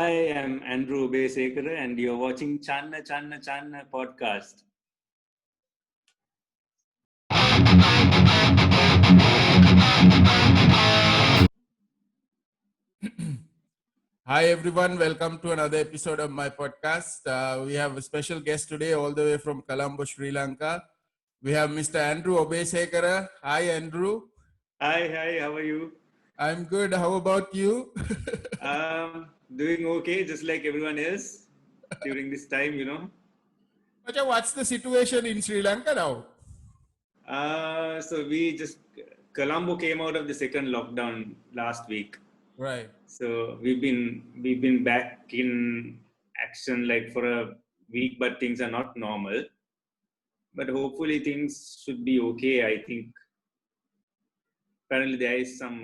I am Andrew Obeyesekere and you're watching Channa Channa Channa podcast. Hi everyone, welcome to another episode of my podcast. We have a special guest today all the way from Colombo, Sri Lanka. We have Mr. Andrew Obeyesekere. Hi Andrew. Hi, how are you? I'm good. How about you? Doing okay, just like everyone else during this time. Acha, what's the situation in Sri Lanka now? So Colombo came out of the second lockdown last week. Right. So we've been back in action like for a week, but things are not normal. But hopefully things should be okay. I think apparently there is some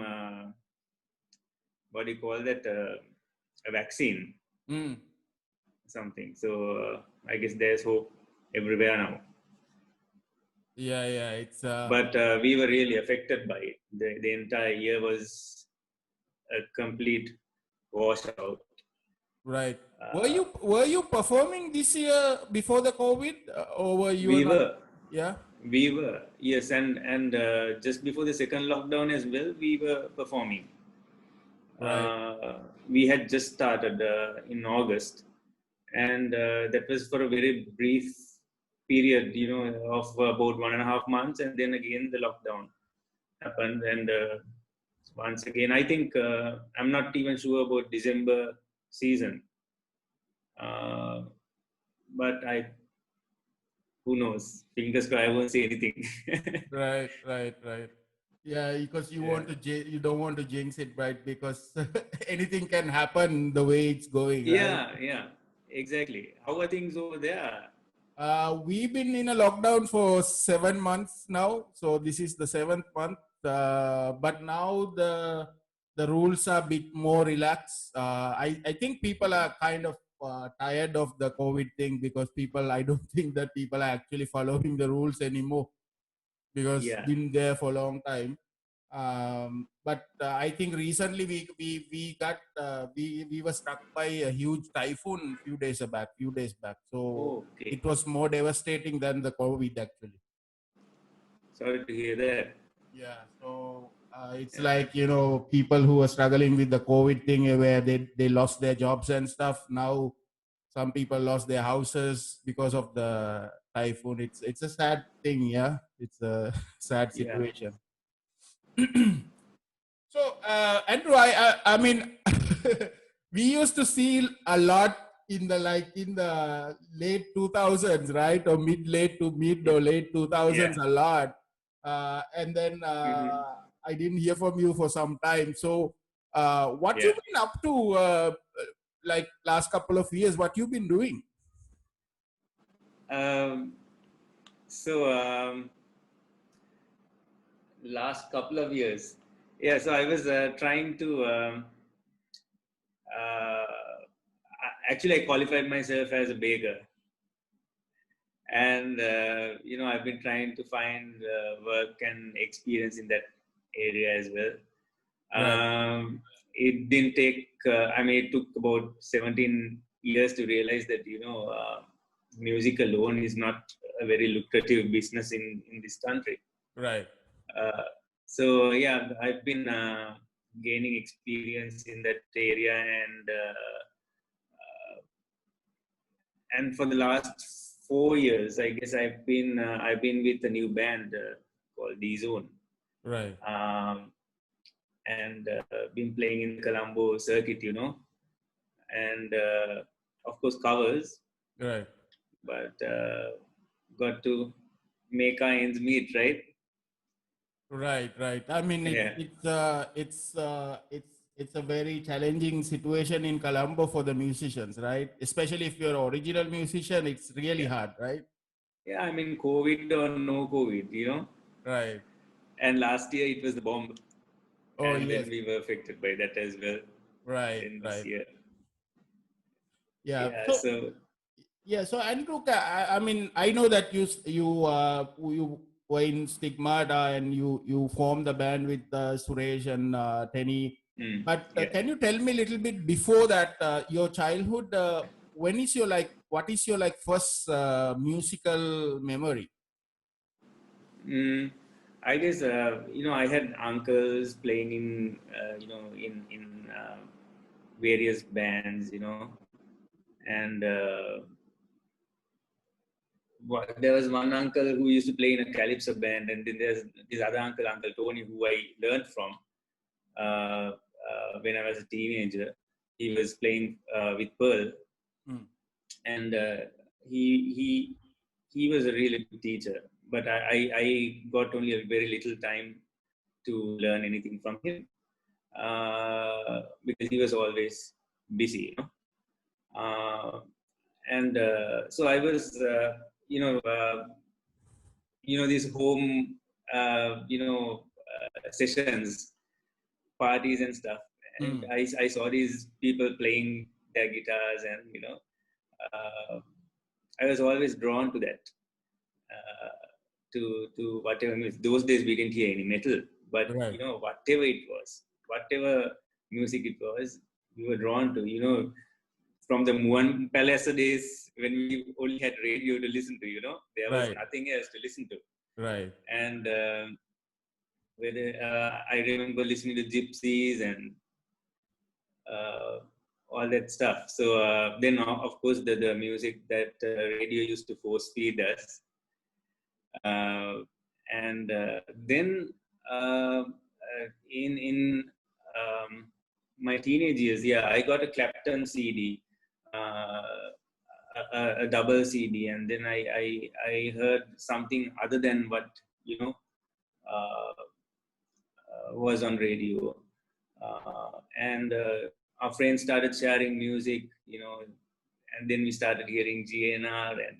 what do you call that a vaccine something. So I guess there's hope everywhere now. Yeah. It's But we were really affected by it. The entire year was a complete washout. right. Were you performing this year before the COVID, or were you We not? were, Yeah. we were, yes, and just before the second lockdown as well, we were performing. Right. We had just started in August, and that was for a very brief period, of about 1.5 months, and then again the lockdown happened, and once again, I think I'm not even sure about December season, uh, but who knows? Fingers crossed. I won't say anything. Right. Yeah, because Yeah. you don't want to jinx it, right? Because anything can happen the way it's going, right? Yeah, exactly. How are things over there? We've been in a lockdown for 7 months now, so this is the seventh month. But now the rules are a bit more relaxed. I think people are kind of tired of the COVID thing because I don't think that people are actually following the rules anymore because Yeah, been there for a long time. But I think recently we were struck by a huge typhoon few days back. So okay. it was more devastating than the COVID actually. Sorry to hear that. Yeah. So it's Yeah, like people who are struggling with the COVID thing where they lost their jobs and stuff. Now some people lost their houses because of the typhoon. It's a sad thing. Yeah, it's a sad yeah. situation. So, Andrew, I mean, we used to see a lot in the late 2000s, right, or mid or late Yeah. 2000s, a lot, and then Hmm. I didn't hear from you for some time. So, what you Yeah. been up to, like last couple of years? What you been doing? Um, so last couple of years, yeah. So I was trying to. Actually, I qualified myself as a baker, and I've been trying to find work and experience in that area as well. Right. It didn't take. I mean, it took about 17 years to realize that music alone is not a very lucrative business in this country. Right. Uh, so yeah, I've been gaining experience in that area, and for the last 4 years, I guess I've been with a new band called D Zone, Right. um, and been playing in the Colombo circuit, and of course covers, Right. but got to make our ends meet, right? Right. I mean, Yeah, it's a very challenging situation in Colombo for the musicians, right? Especially if you're an original musician, it's really yeah, hard, right? yeah. I mean, COVID or no COVID, Right. and last year it was the bomb, Oh and then yes. we were affected by that as well Right. in this Right. year. Yeah. Yeah, So so yeah. So Andrew, I mean, I know that you were in Stigmata and you formed the band with Suresh and Tenny. But Yeah. can you tell me a little bit before that, your childhood? When is your what is your first musical memory? Mm, I guess I had uncles playing in various bands, and there was one uncle who used to play in a calypso band, and then there's this other uncle, Uncle Tony, who I learned from when I was a teenager. He was playing with Pearl, Mm. and he he he was a really good teacher. But I got only a very little time to learn anything from him because he was always busy, and so I was, you know, uh, these home, sessions, parties and stuff, and Mm. I saw these people playing their guitars, and uh, I was always drawn to that. To whatever music. Those days we didn't hear any metal, but Right. whatever it was, whatever music it was, we were drawn to. From the Muan Palasa days when we only had radio to listen to. There was Right. nothing else to listen to, Right. and I remember listening to Gypsies and uh, all that stuff. So then, of course, the music that radio used to force feed us. Uh, and then in my teenage years, yeah, I got a Clapton CD, a double CD, and then I heard something other than what was on radio, and our friends started sharing music, and then we started hearing GNR, and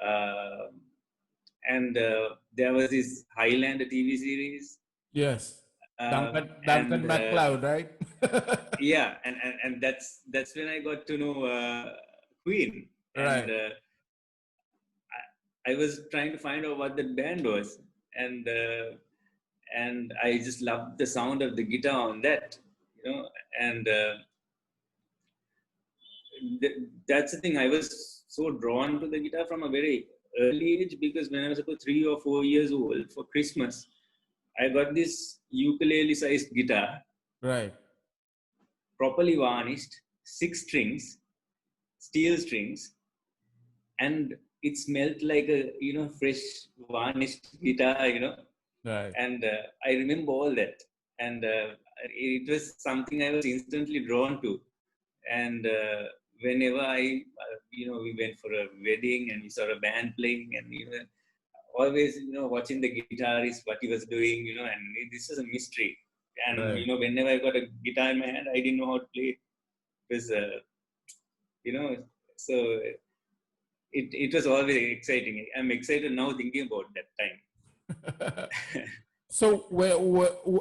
uh, and there was this Highlander TV series, Yes. Duncan and MacLeod, right? yeah, and that's when I got to know Queen, and Right. I was trying to find out what that band was, and I just loved the sound of the guitar on that, and that's the thing. I was so drawn to the guitar from a very early age, because when I was about 3 or 4 years old, for Christmas, I got this ukulele-sized guitar, Right. properly varnished, 6 strings, steel strings, and it smelled like a fresh varnished guitar, Right. and I remember all that, and it was something I was instantly drawn to, and whenever we went for a wedding and we saw a band playing, and always watching the guitarist, what he was doing, and this was a mystery, and Right. whenever I got a guitar in my hand, I didn't know how to play it. It was you know so it was always exciting. I'm excited now thinking about that time. So,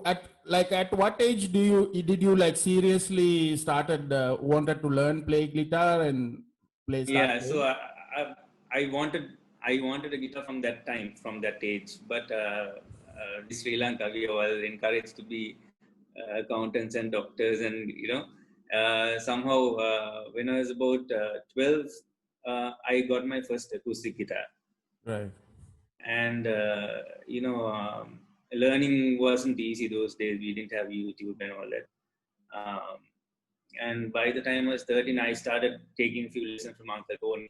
at what age did you seriously started wanted to learn play guitar and start Yeah, so playing? I wanted a guitar from that time, from that age. But in Sri Lanka, we are all encouraged to be accountants and doctors, and somehow when I was about 12, I got my first acoustic guitar, Right. and learning wasn't easy those days. We didn't have YouTube and all that. Um, and by the time I was 13, I started taking a few lessons from Uncle Tony.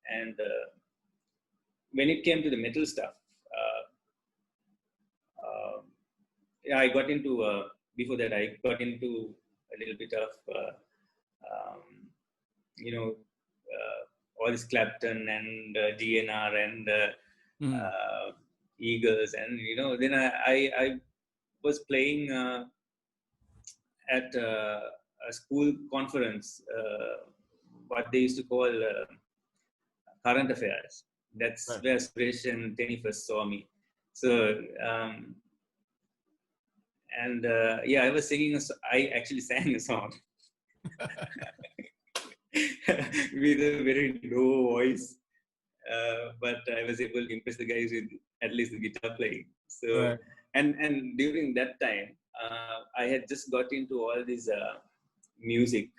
And when it came to the metal stuff, uh, yeah, I got into, before that, I got into a little bit of, um, all this Clapton and GNR and Mm. Eagles. And, then I was playing at a school conference, what they used to call current affairs. That's Right. where Suresh and Tenny first saw me. So, and yeah, I was singing. I actually sang a song with a very low voice, but I was able to impress the guys with at least the guitar playing. So, Right. and during that time, I had just got into all this music,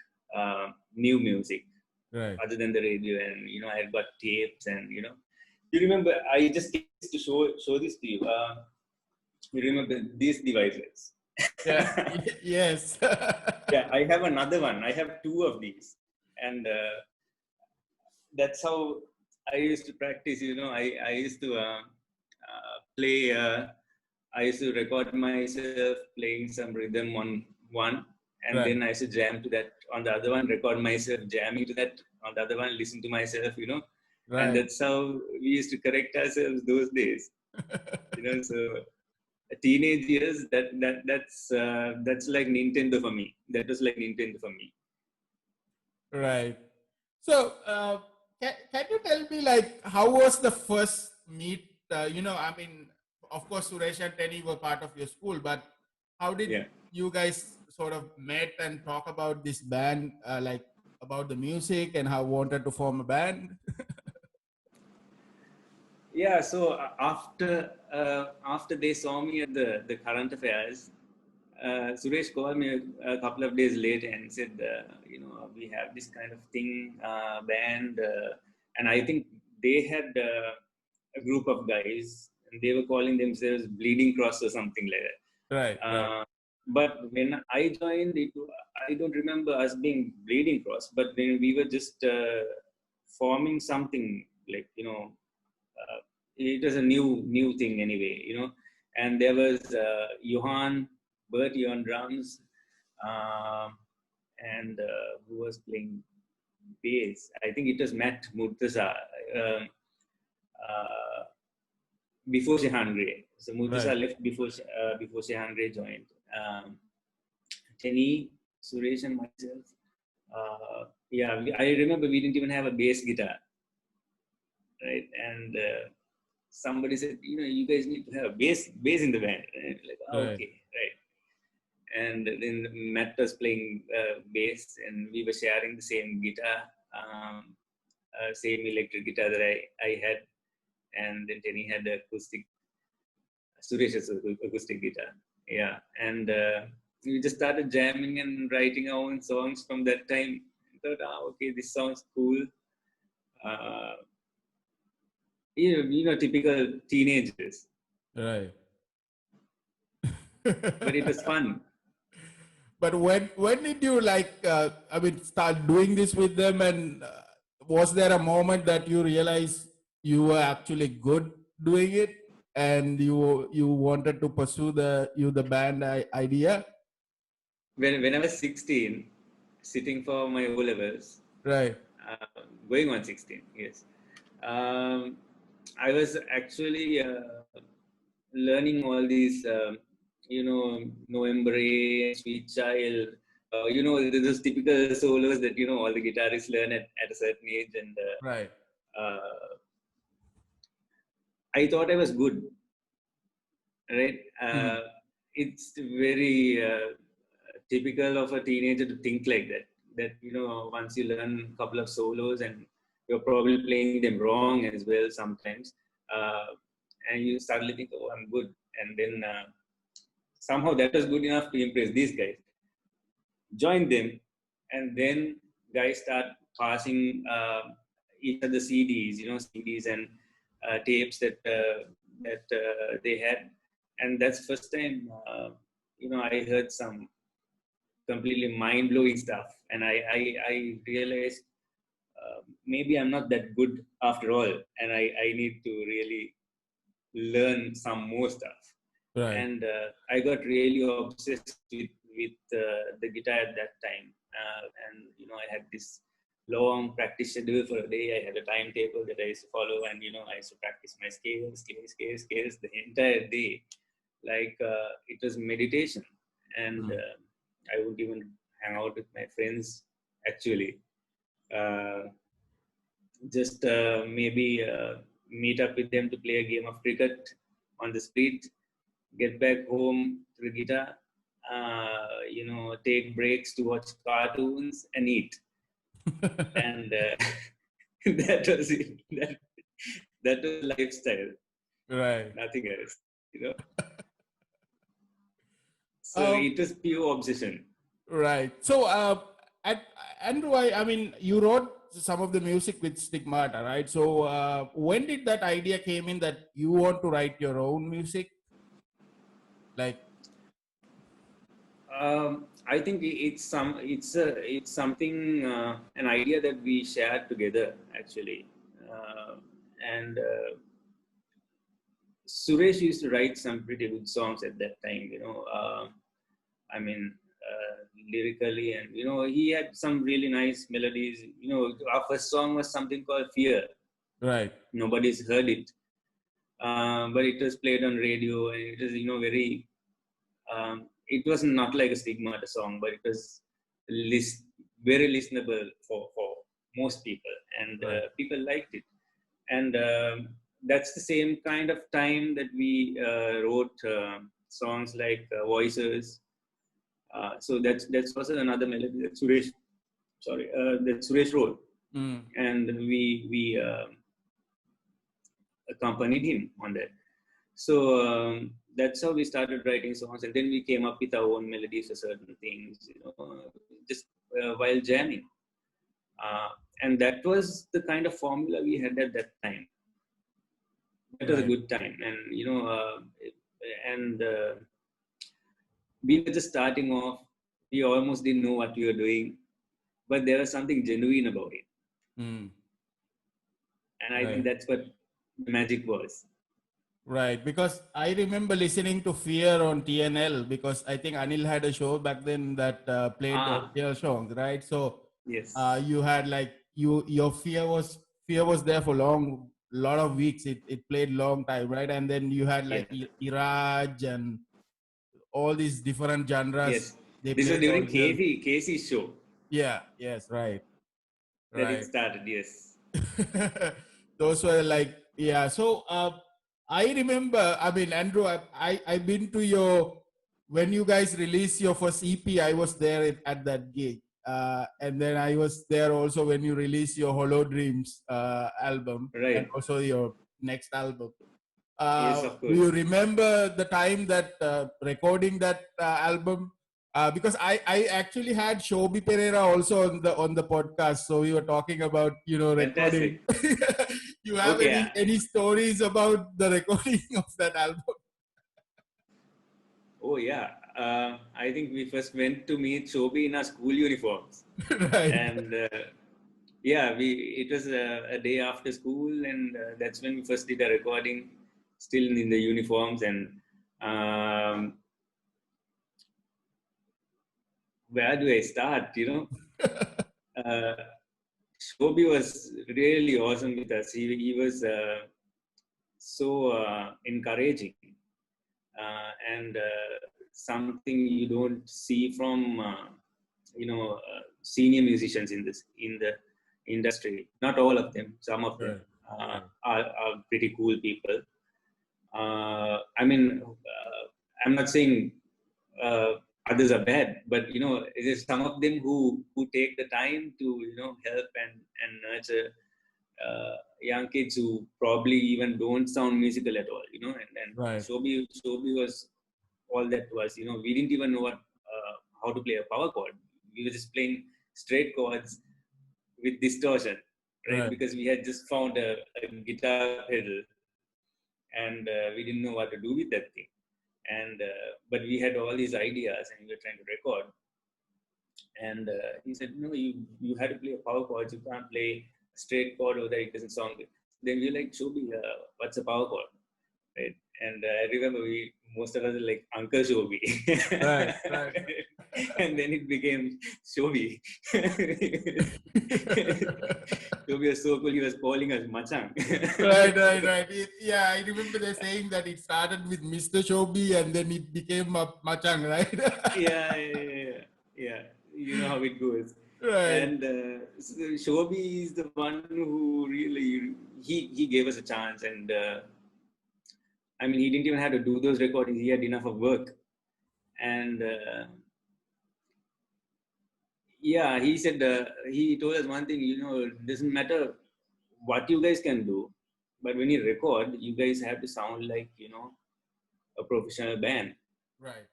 new music, Right. other than the radio, and I had got tapes, and you remember, I just came to show this to you. You remember these devices? Yeah. Yes. Yeah, I have another one. I have two of these, and that's how I used to practice. I used to play. I used to record myself playing some rhythm on one, and Right. then I used to jam to that on the other one. Record myself jamming to that on the other one. Listen to myself. And Right. that's how we used to correct ourselves those days. So teenage years, that's like Nintendo for me. That was like Nintendo for me. Right. So, can you tell me, like, how was the first meet? I mean, of course, Suresh and Tenny were part of your school, but how did Yeah. you guys sort of met and talk about this band, like about the music and how wanted to form a band? Yeah, so after they saw me at the current affairs, Suresh called me a couple of days later and said, we have this kind of thing, band, and I think they had a group of guys, and they were calling themselves Bleeding Cross or something like that. Right. Right. But when I joined, I don't remember us being Bleeding Cross, but then we were just forming something like, it was a new thing anyway, and there was Bertie on drums, and who was playing bass. I think it was Matt Murtaza, um, uh, before Shehan Gray. So Murtaza Right. left before Shehan Gray joined. Tenny, Suresh, and myself. Yeah, I remember we didn't even have a bass guitar, right? And somebody said, you guys need to have a bass in the band. And like, oh, Right. okay, right. And then Matt was playing bass, and we were sharing the same guitar, same electric guitar that I had, and then Tenny had the acoustic, Suresh's acoustic guitar. Yeah, and we just started jamming and writing our own songs from that time. I thought, okay, this sounds cool. Uh, typical teenagers, Right. but it was fun. But when did you start doing this with them, and was there a moment that you realized you were actually good doing it, and you wanted to pursue the band idea? When I was 16, sitting for my O levels, Right. going on 16, yes, um, I was actually learning all these, November, Sweet Child, those typical solos that all the guitarists learn at a certain age, and Right. I thought I was good, right? Hmm. It's very typical of a teenager to think like that. That once you learn a couple of solos, and you're probably playing them wrong as well sometimes, uh, and you suddenly think, "Oh, I'm good," and then somehow that was good enough to impress these guys. Join them, and then guys start passing each other CDs and tapes that they had, and that's first time I heard some completely mind blowing stuff, and I realized maybe I'm not that good after all, and I need to really learn some more stuff. Right. And I got really obsessed with the guitar at that time, and I had this long practice schedule for a day. I had a timetable that I used to follow, and I used to practice my scales the entire day, like it was meditation. And Hmm. I would even hang out with my friends, actually, uh, just maybe meet up with them to play a game of cricket on the street, get back home to the guitar, take breaks to watch cartoons and eat. And that was it. That was lifestyle, Right. nothing else, you know. So it was pure obsession. Right. So, at Andrew, I mean, you wrote some of the music with Stigmata, right? So, when did that idea came in that you want to write your own music? Like, I think it's something an idea that we shared together actually, and Suresh used to write some pretty good songs at that time. I mean, lyrically, and he had some really nice melodies. Our first song was something called "Fear." right. Nobody's heard it, but it was played on radio, and it was very. It was not like a Stigmata song, but it was very listenable for most people, and Right. people liked it. And that's the same kind of time that we wrote songs like Voices. So that's also another melody that Suresh wrote, and we accompanied him on that. So that's how we started writing songs, and then we came up with our own melodies for certain things, just while jamming. And that was the kind of formula we had at that time. That was a good time, and we were just starting off. We almost didn't know what we were doing, but there was something genuine about it, and I think that's what the magic was. Right, because I remember listening to Fear on TNL because I think Anil had a show back then that played Fear songs, right? So yes, you had like your Fear was there for lot of weeks. It played long time, right? And then you had like Iraj and all these different genres. Yes, They this was played during original. Casey's show. Yeah. Yes. Right. That it started. Yes. Those were like, yeah. So I remember, I mean, Andrew, I've been to when you guys released your first EP, I was there at that gig. And then I was there also when you released your Hollow Dreams album, Right. and also your next album. Yes, of Do you course. remember the time that recording that album? Because I actually had Shobi Pereira also on the podcast, so we were talking about recording. Fantastic. You have Okay. any stories about the recording of that album? Oh yeah. I think we first went to meet Shobi in our school uniforms, Right. and yeah, it was a day after school, and that's when we first did a recording, still in the uniforms, and where do I start? Shobi was really awesome with us. He was so encouraging, and something you don't see from senior musicians in the industry. Not all of them. Some of them are pretty cool people. I mean, I'm not saying others are bad, but it is some of them who take the time to help and nurture young kids who probably even don't sound musical at all. And Shobi was all that to us. We didn't even know how to play a power chord. We were just playing straight chords with distortion, right? Because we had just found a guitar pedal, and we didn't know what to do with that thing. And but we had all these ideas, and we were trying to record. And he said, "No, you had to play a power chord. You can't play a straight chord over there. It doesn't sound good." Then we were like, "Shobi, what's a power chord?" Right? And I remember most of us were like Uncle Shobi. Right. And then it became Shobi. Shobi was so cool. He was calling us Machang. Right. Yeah, I remember they saying that it started with Mr. Shobi and then it became Machang, right? Yeah. You know how it goes. Right. And so Shobi is the one who really he gave us a chance, and I mean, he didn't even have to do those recordings. He had enough of work, and yeah, he said he told us one thing. It doesn't matter what you guys can do, but when you record, you guys have to sound like a professional band. Right.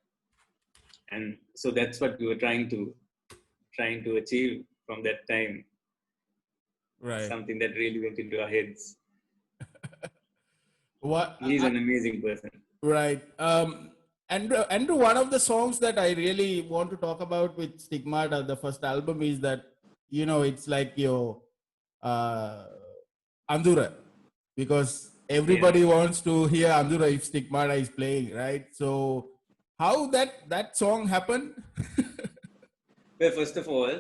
And so that's what we were trying to achieve from that time. Right. Something that really went into our heads. What? He's an amazing person. Right. Andrew, one of the songs that I really want to talk about with Stigmata, the first album, is that, you know, it's like your uh, Andura, because everybody wants to hear Andura if Stigmata is playing, right? So, how that song happened? Well, first of all,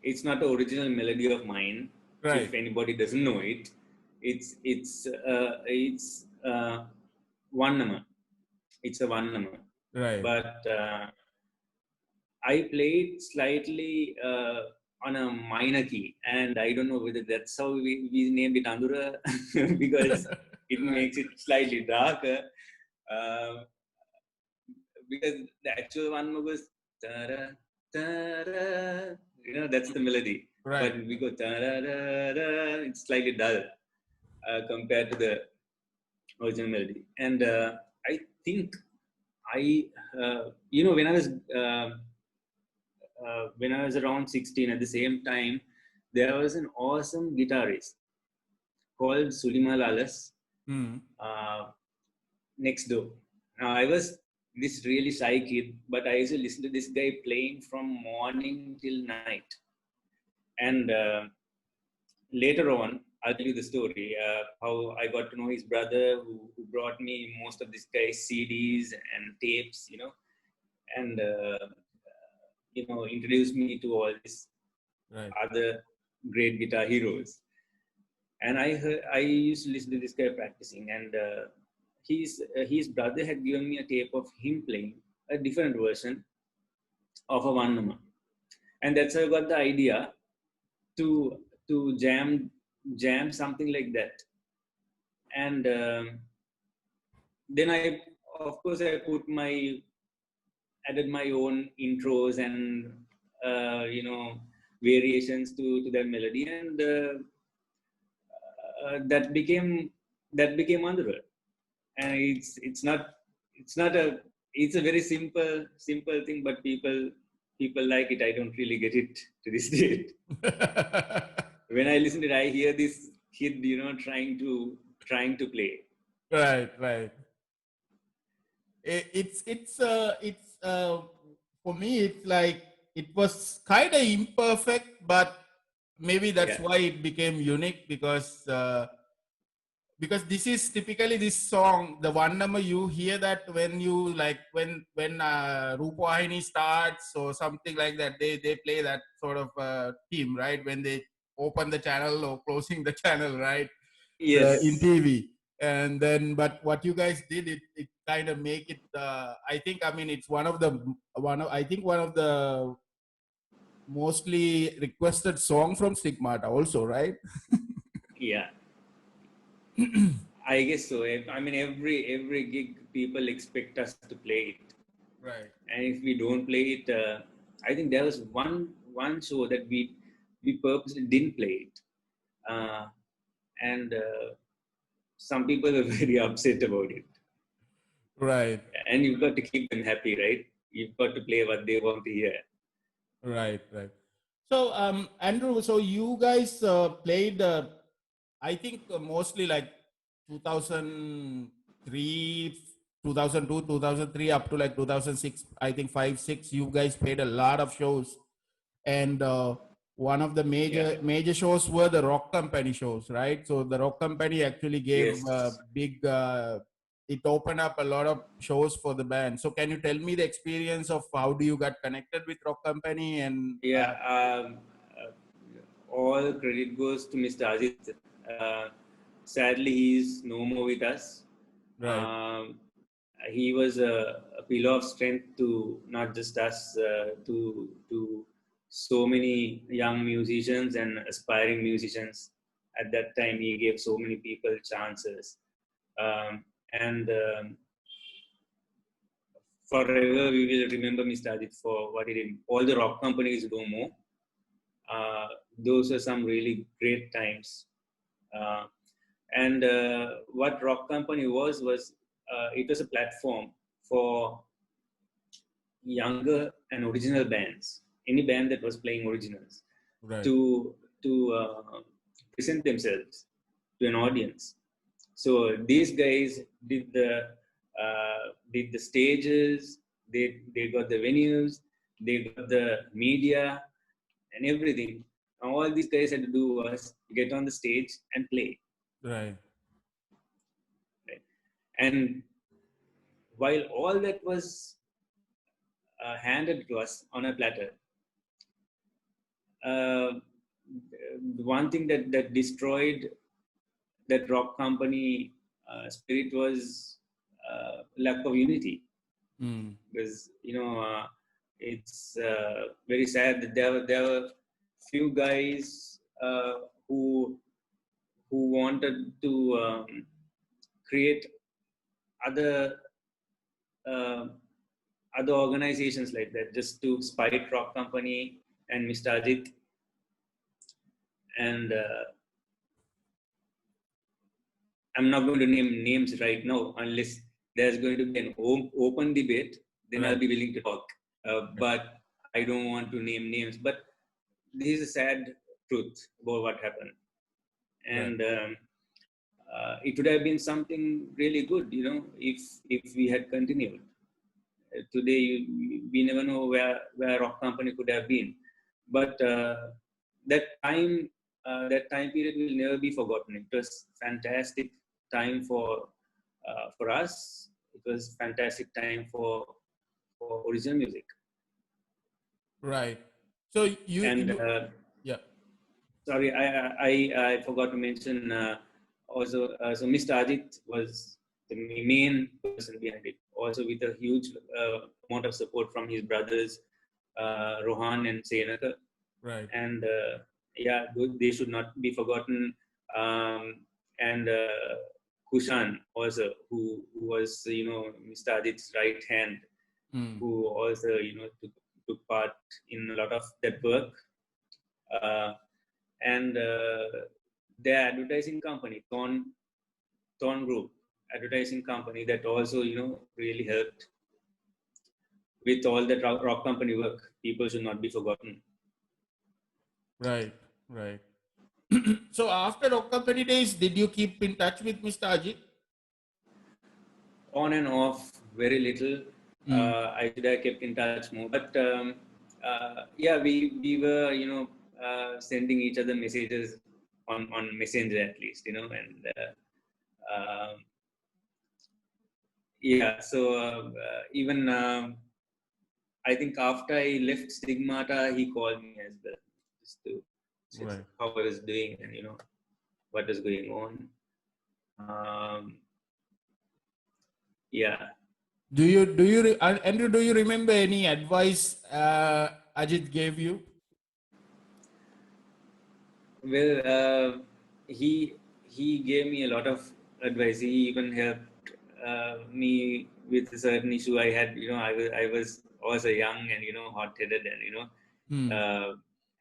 it's not the original melody of mine. Right. If anybody doesn't know it, it's one number. It's a one number. Right. But I played slightly on a minor key, and I don't know whether that's how we named it Andura because it makes it slightly darker. Because the actual one was ta-ra, ta-ra, that's the melody. Right. But we go ta-ra-ra-ra, it's slightly dull compared to the original melody. And I think when I was around 16, at the same time, there was an awesome guitarist called Sulima Lalas next door. Now, I was this really shy kid, but I used to listen to this guy playing from morning till night. And later on, I'll tell you the story, how I got to know his brother who brought me most of this guy's CDs and tapes, and introduced me to all these other great guitar heroes. And I used to listen to this guy practicing, and his brother had given me a tape of him playing a different version of a one number, and that's how I got the idea to jam something like that. And then I added my own intros and variations to that melody, and that became Andhra. And it's a very simple thing, but people like it. I don't really get it to this date. When I listen to it, I hear this kid, trying to play. Right. It's for me, it's like it was kind of imperfect, but maybe that's why it became unique, because this is typically this song, the one number, you hear that when you when Rupahini starts or something like that, they play that sort of theme, right? When they open the channel or closing the channel, right? Yes. In TV. And then, but what you guys did, it kind of make it. It's one of the mostly requested song from Stigmata, also, right? Yeah. I guess so. I mean, every gig, people expect us to play it, right? And if we don't play it, I think there was one show that we purposely didn't play it, and some people were very upset about it. Right. And you've got to keep them happy, right? You've got to play what they want to hear. Right. So, Andrew, so you guys played, I think mostly like 2003, 2002, 2003 up to like 2006. I think 5, 6. You guys played a lot of shows, and one of the major shows were the Rock Company shows, right? So the Rock Company actually gave big. It opened up a lot of shows for the band. So can you tell me the experience of how do you got connected with Rock Company? And all credit goes to Mr. Ajit. Sadly, he's no more with us. Right. He was a pillar of strength to not just us, to so many young musicians and aspiring musicians. At that time, he gave so many people chances. Forever we will remember Mr. Ajit for what he did. All the rock companies no more. Those are some really great times. And what Rock Company was it was a platform for younger and original bands, any band that was playing originals, Right. to present themselves to an audience. So these guys did the stages, they got the venues, they got the media and everything. All these guys had to do was get on the stage and play. Right. Right? And while all that was handed to us on a platter, the one thing that destroyed that rock company spirit was lack of unity. Because it's very sad that there were few guys who wanted to create other uh, other organizations like that just to spite rock company and Mr. Ajit. And I'm not going to name names right now unless there's going to be an open debate. Then I'll be willing to talk. But I don't want to name names. But this is a sad truth about what happened. And it would have been something really good, if we had continued. Today, we never know where rock company could have been. But that time period will never be forgotten. It was fantastic time for us. It was fantastic time for original music. Right. So yeah. Sorry, I forgot to mention also. So Mr. Ajit was the main person behind it. Also with a huge amount of support from his brothers Rohan and Senaka. Right. And they should not be forgotten. And Kushan also, who was Mr. Ajit's right hand, who also took part in a lot of that work. And their advertising company, Thorn Group advertising company, that also really helped with all that rock company work. People should not be forgotten. Right. So after rock company days, did you keep in touch with Mr. Ajit? On and off, very little. I should have kept in touch more, but we were sending each other messages on Messenger at least, and so even I think after I left Stigmata, he called me as well, just to see how I was doing and what was going on. Do you Andrew, do you remember any advice Ajit gave you? Well, he gave me a lot of advice. He even helped me with a certain issue I had. I was also young and hot-headed, and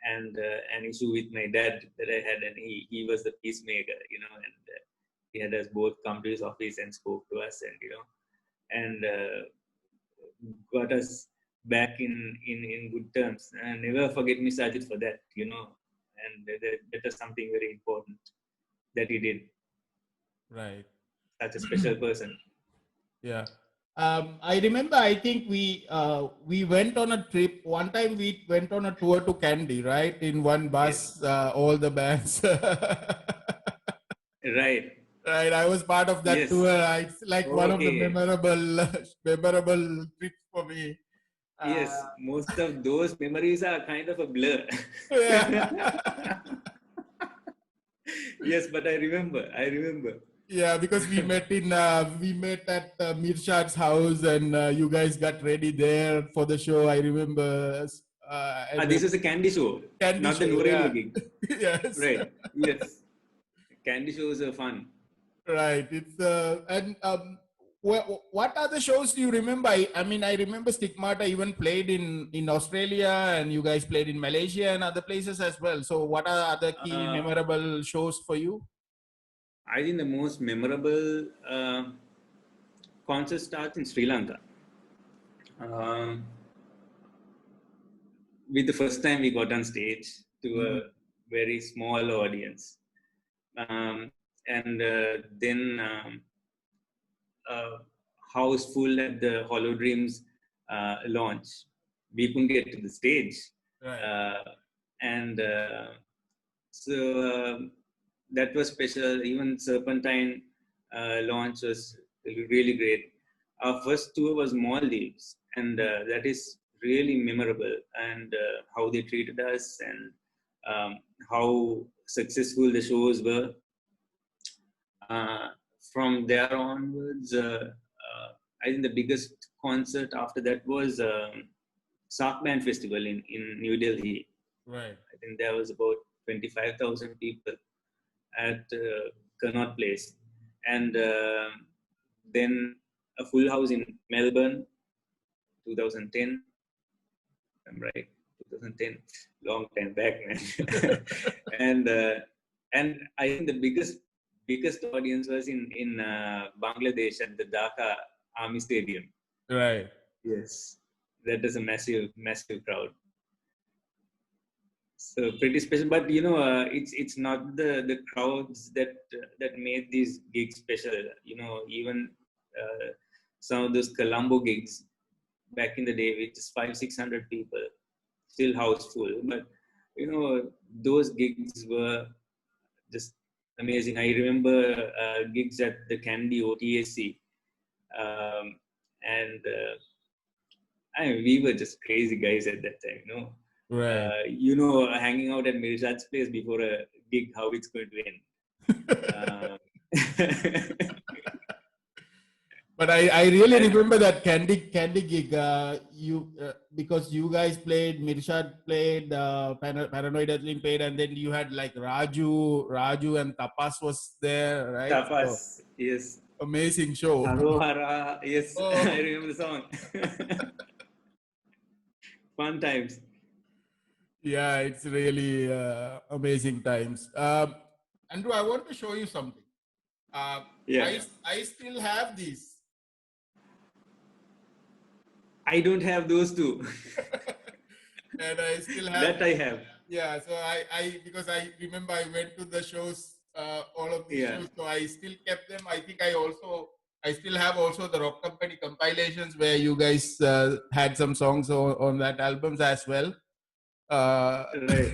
and an issue with my dad that I had, and he was the peacemaker, and he had us both come to his office and spoke to us, and got us back in good terms. And never forget Mr. Ajit for that, and that is something very important that he did. Right. Such a special person. Yeah. I remember, I think we went on a trip. One time we went on a tour to Kandy, right? In one bus, yes. All the bands. Right. Right. I was part of that tour. It's like one of the memorable trips for me. Yes, most of those memories are kind of a blur. Yes, but I remember. Yeah, because we met at Mirshad's house, and you guys got ready there for the show. I remember. This is a Kandy show, not the Noorelu gig. Yes. Right. Yes. Kandy shows are fun. Right. It's and what other shows do you remember? I mean, I remember Stigmata even played in Australia, and you guys played in Malaysia and other places as well. So, what are other key memorable shows for you? I think the most memorable concert starts in Sri Lanka. with the first time we got on stage to a very small audience. And then house full at the Hollow Dreams launch. We couldn't get to the stage. Right. And so that was special. Even Serpentine launch was really great. Our first tour was Maldives, and that is really memorable. And how they treated us, and how successful the shows were. From there onwards, I think the biggest concert after that was Sark Band Festival in New Delhi. Right. I think there was about 25,000 people at Connaught Place. And then a full house in Melbourne, 2010. I'm right, 2010, long time back, man. and I think the biggest audience was in Bangladesh at the Dhaka Army Stadium. Right. Yes, that is a massive crowd. So pretty special, but it's not the crowds that made these gigs special. Even some of those Colombo gigs back in the day, with just 500-600 people, still house full. But those gigs were just amazing. I remember gigs at the Candy OTAC, and we were just crazy guys at that time. Right. Hanging out at Mirshad's place before a gig, how it's going to end. But I really remember that Candy gig. Because you guys played, Mirshad played, Paranoid Athlean played, and then you had like Raju and Tapas was there, right? Tapas, so, yes. Amazing show. Harohara, yes. I remember the song. Fun times. Yeah, it's really amazing times. Andrew, I want to show you something. I still have these. I don't have those two. And I still have that. I have. Yeah, so I because I remember I went to the shows, all of these shows, so I still kept them. I think I still have also the Rock Company compilations where you guys had some songs on that albums as well. Right.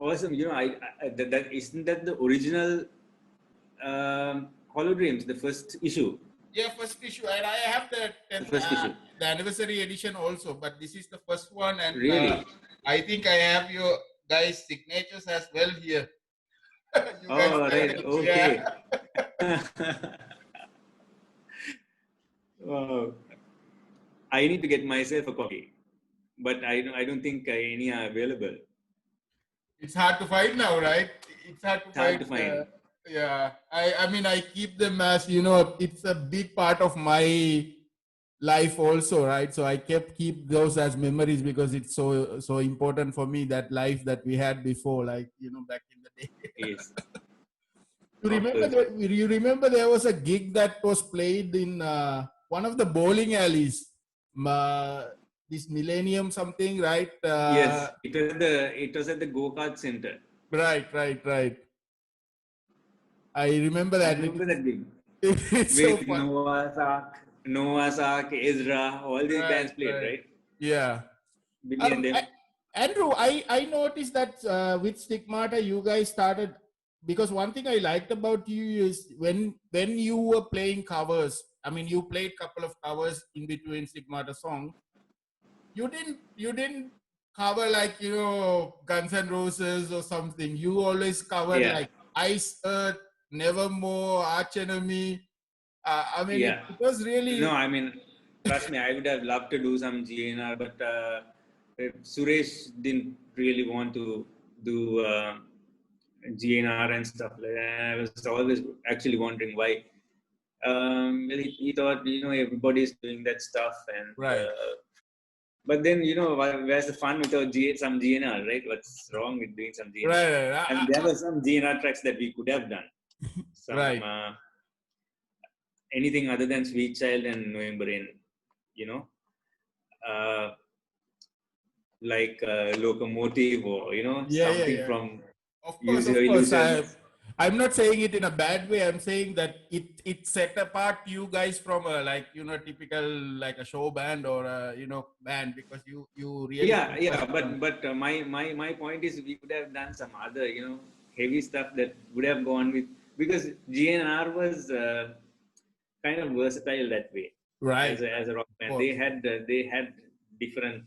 Awesome. That isn't that the original Hollow Dreams, the first issue? Yeah, first issue, and I have the anniversary edition also, but this is the first one, and really? I think I have your guys' signatures as well here. Right. Okay. I need to get myself a copy, but I don't think any are available. It's hard to find now, right? It's hard to find. Yeah, I mean, I keep them as, it's a big part of my life also, right? So I keep those as memories because it's so important for me, that life that we had before, like, back in the day. Yes. You remember there was a gig that was played in one of the bowling alleys, this Millennium something, right? Yes, it was at the Go-Kart Center. Right. I remember that. I remember that gig. It's with so fun. Noah's Ark, Ezra, all these bands played, right? Yeah. Billy and them. Andrew, I noticed that with Stigmata, you guys started, because one thing I liked about you is when you were playing covers, I mean, you played a couple of covers in between Stigmata songs. You didn't cover like, Guns N' Roses or something. You always covered like Ice Earth, Nevermore, Arch Enemy. I mean, it was really... No, I mean, trust me, I would have loved to do some GNR, but Suresh didn't really want to do GNR and stuff like that. I was always actually wondering why. He thought, everybody's doing that stuff, and right. But then, where's the fun without some GNR, right? What's wrong with doing some GNR? Right. And there were some GNR tracks that we could have done. Right. Anything other than Sweet Child and November Rain, like Locomotive or, you know, Yeah, yeah, something yeah. from Of Use course, Your of course. Illusions. I'm not saying it in a bad way. I'm saying that it set apart you guys from a, like, you know, typical like a show band or a, you know, band, because you really Yeah, yeah, focused on. but my point is we could have done some other, you know, heavy stuff that would have gone with, because GNR was kind of versatile that way Right, as a rock of band. course. They had different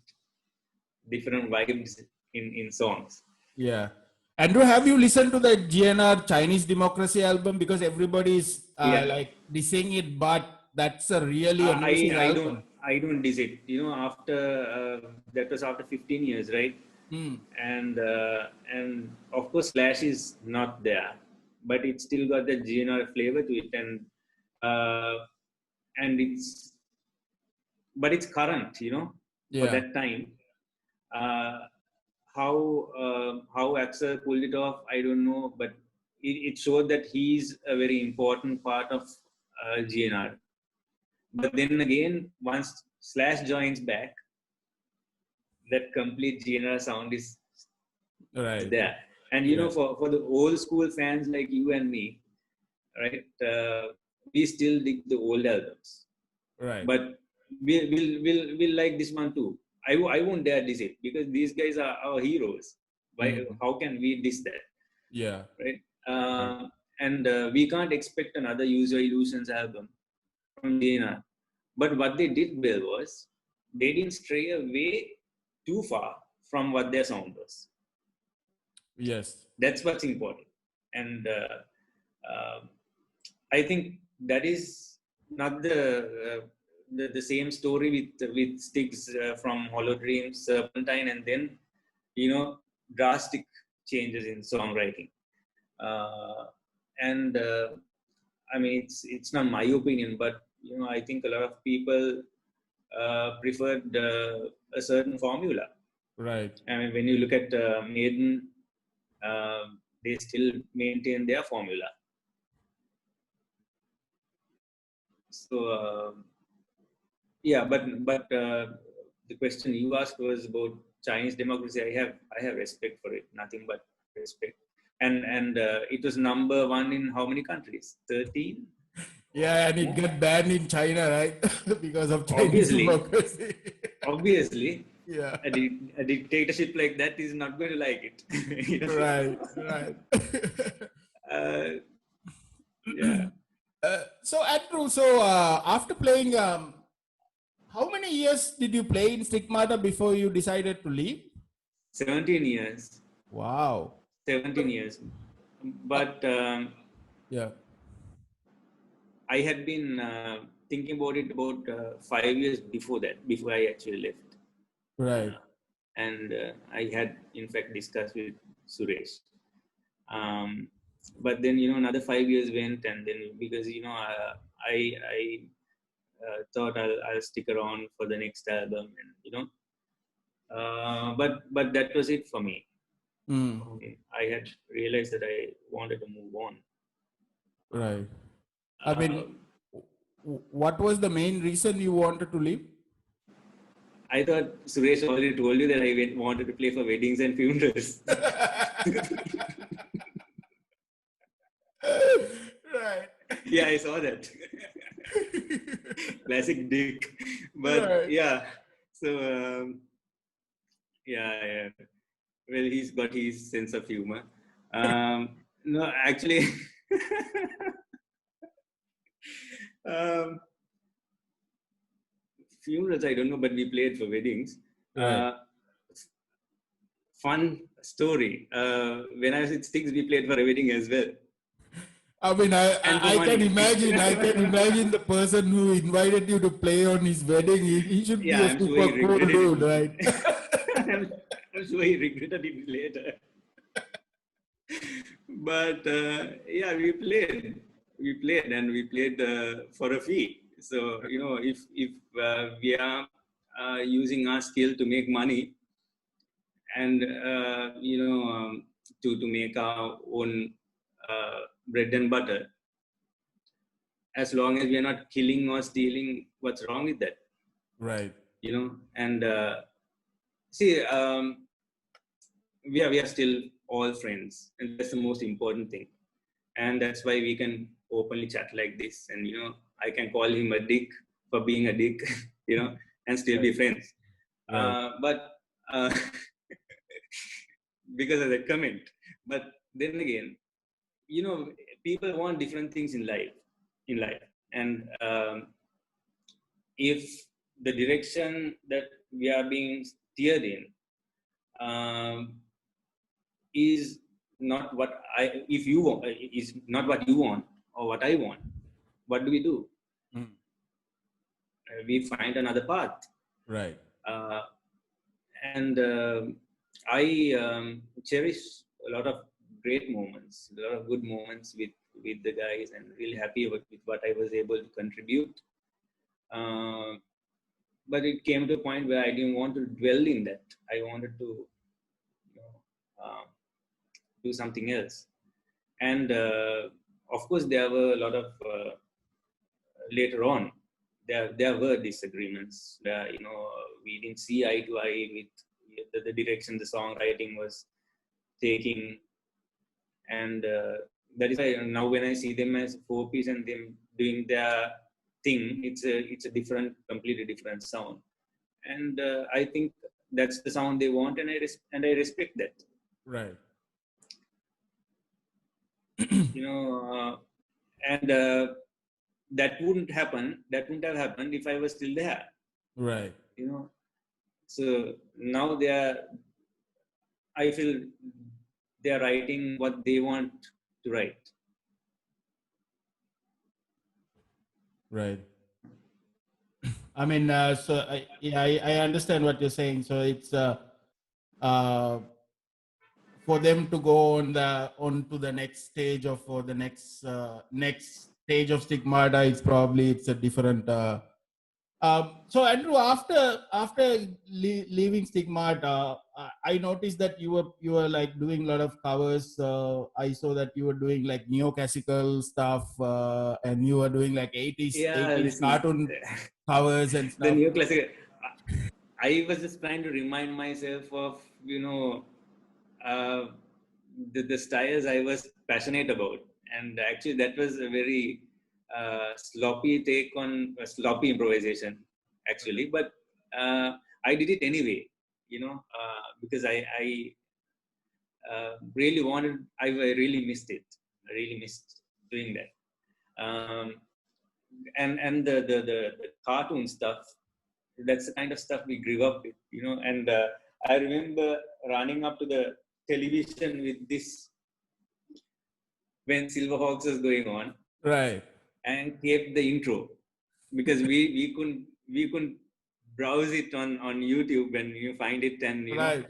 vibes in songs. Yeah. Andrew, have you listened to the GNR Chinese Democracy album? Because everybody's Yeah, like dissing it, but that's a really amazing album. I don't diss it. You know, after that was after 15 years, right? Hmm. And of course Slash is not there, but it still got the GNR flavor to it, uh, and it's current, you know, for Yeah. that time. Uh, how Axel pulled it off, I don't know, but it showed that he's a very important part of GNR. But then again, once Slash joins back, that complete GNR sound is Right. there. And you Yeah. know, for the old school fans like you and me, right? We still dig the old albums, Right. but we'll like this one too. I won't dare diss it because these guys are our heroes. Why? Mhm. How can we diss that, Yeah. right? Right. And we can't expect another Use Your Illusions album from Dana. But what they did well was they didn't stray away too far from what their sound was. Yes. That's what's important. And uh, I think that is not the same story with Sticks from Hollow Dreams, Serpentine, and then, you know, drastic changes in songwriting. Uh, and I mean, it's not my opinion, but you know, I think a lot of people preferred a certain formula. Right. I mean, when you look at Maiden, they still maintain their formula. So yeah, but the question you asked was about Chinese democracy. I have respect for it, nothing but respect. And it was number one in how many countries? 13. Yeah, and it More. got banned in China, right? Because of Chinese Obviously, democracy. obviously, Yeah. a dictatorship like that is not going to like it. You know? Right. Right. uh, yeah, So Andrew, after playing, how many years did you play in Stigmata before you decided to leave? 17 years. Wow. 17 years. Uh, But yeah. I had been thinking about it about 5 years before that, before I actually left. Right. And I had, in fact, discussed with Suresh. But then, you know, another 5 years went, and then because, you know, I thought I'll stick around for the next album, and you know, but that was it for me. Mm. I had realized that I wanted to move on. Right. I mean, Um, what was the main reason you wanted to leave? I thought Suresh already told you that wanted to play for weddings and funerals. Right. Yeah, I saw that. Classic dick. But Right. yeah, so yeah. Well, he's got his sense of humor. No, actually, um, funerals I don't know, but we played for weddings. Right. Fun story. When I was at Sticks, we played for a wedding as well, I mean, and for I can money. imagine. I can imagine the person who invited you to play on his wedding. He should be Yeah, a I'm sure he super cool regretted dude, it. right? I'm sure he regretted it later. But yeah, and we played for a fee. So you know, if we are using our skill to make money, and you know, to make our own bread and butter, as long as we are not killing or stealing, what's wrong with that? Right. You know, and see, we are still all friends, and that's the most important thing. And that's why we can openly chat like this. And I can call him a dick for being a dick, and still be friends. Right. But because of that comment. But then again, people want different things in life. And if the direction that we are being steered in um, is not what if you want, is not what you want or what I want, what do we do? We find another path. Right. uh, and I cherish a lot of great moments, a lot of good moments with the guys, and really happy with what I was able to contribute. uh, but it came to a point where I didn't want to dwell in that. I wanted to you know, uh, do something else. And of course, there were a lot of later on, there were disagreements where we didn't see eye to eye with the direction the songwriting was taking. And that is why now when I see them as four piece and them doing their thing, it's a completely different sound. And I think that's the sound they want, and I respect that. Right. And that wouldn't have happened if I was still there. Right. So now I feel they're writing what they want to write. Right. I mean, so I understand what you're saying. So it's uh, for them to go on to the next stage of, or the next stage of Stigmata, it's a different. So Andrew, after leaving Stigmata, I noticed that you were like doing a lot of covers. I saw that you were doing like neoclassical stuff, and you were doing like 80s cartoon covers and stuff. The neoclassical. I was just trying to remind myself of uh, the styles I was passionate about, and actually that was a very sloppy take on sloppy improvisation, actually. But I did it anyway, because I really wanted. I really missed it. I really missed doing that. Um, and the cartoon stuff, that's the kind of stuff we grew up with, and I remember running up to the television with this when Silverhawks was going on, Right. and kept the intro, because we couldn't browse it on YouTube when you find it. And right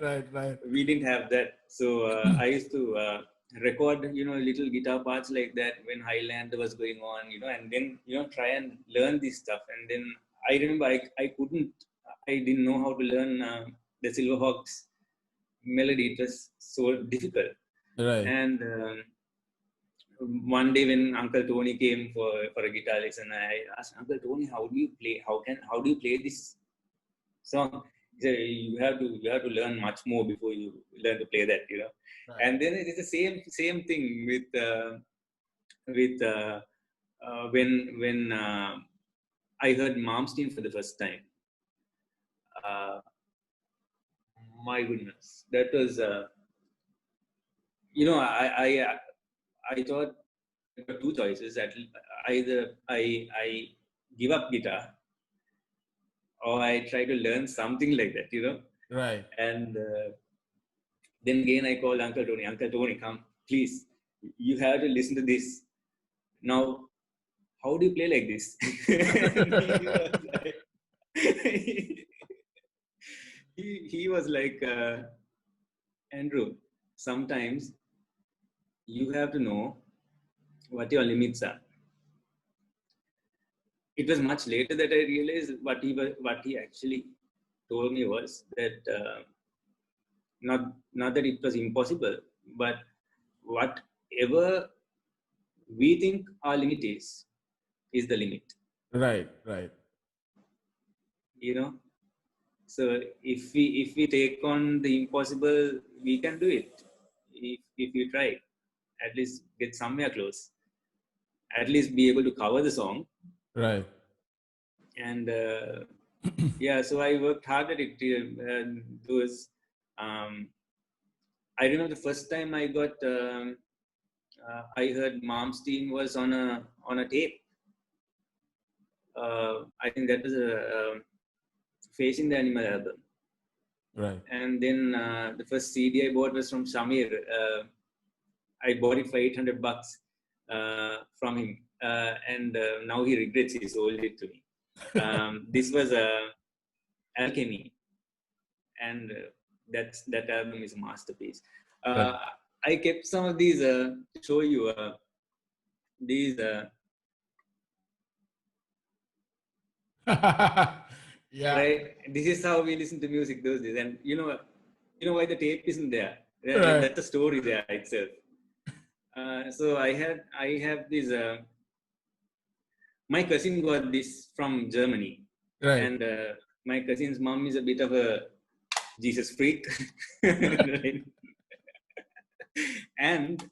we didn't have that. So I used to record little guitar parts like that when Highland was going on, and then try and learn this stuff. And then I remember I didn't know how to learn the Silverhawks melody. It was so difficult. Right. And one day when Uncle Tony came for a guitar lesson, I asked Uncle Tony, how do you play this song? He said, you have to learn much more before you learn to play that, Right. And then it is the same thing with when I heard Malmsteen for the first time. My goodness, that was I thought there were two choices. That either I give up guitar, or I try to learn something like that, Right. And then again, I called Uncle Tony. Uncle Tony, come, please. You have to listen to this. Now, how do you play like this? he was like, Andrew, sometimes you have to know what your limits are. It was much later that I realized what he actually told me was that not that it was impossible, but whatever we think our limit is the limit. Right. So if we take on the impossible, we can do it. If you try, at least get somewhere close, at least be able to cover the song. Right. And yeah, so I worked hard at it. Those I remember the first time I got I heard Mom's Team was on a tape. I think that was a Facing the Animal album. Right. And then the first CD I bought was from Shamir. I bought it for $800 from him, and now he regrets he sold it to me. This was Alchemy, and that album is a masterpiece. Right. I kept some of these to show you. These Yeah. right. This is how we listen to music those days, and you know why the tape isn't there. Right. That's the story there itself. So I have this. My cousin got this from Germany, Right. and my cousin's mom is a bit of a Jesus freak, right? And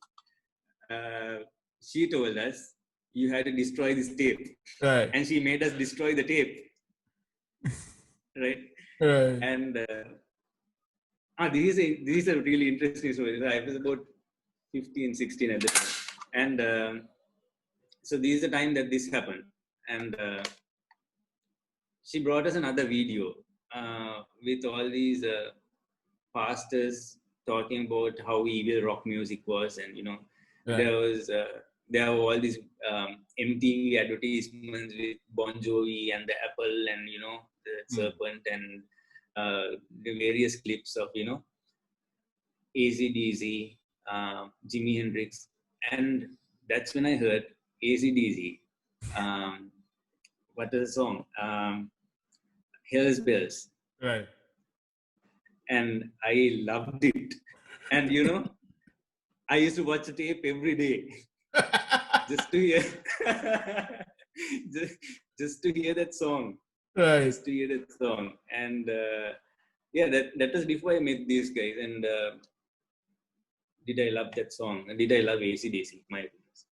she told us you had to destroy this tape, Right. and she made us destroy the tape, right? Right. And this is a really interesting story. I was about 15, 16 at the time, and so this is the time that this happened, and she brought us another video with all these pastors talking about how evil rock music was, and Right. there were all these MTV advertisements with Bon Jovi and the apple and the serpent and the various clips of AC/DC, Jimi Hendrix, and that's when I heard AC/DC. What is the song? Hell's Bells. Right. And I loved it. And I used to watch the tape every day just to hear just to hear that song. Right. Just to hear that song. And yeah, that was before I met these guys. And did I love that song? Did I love AC/DC? My goodness.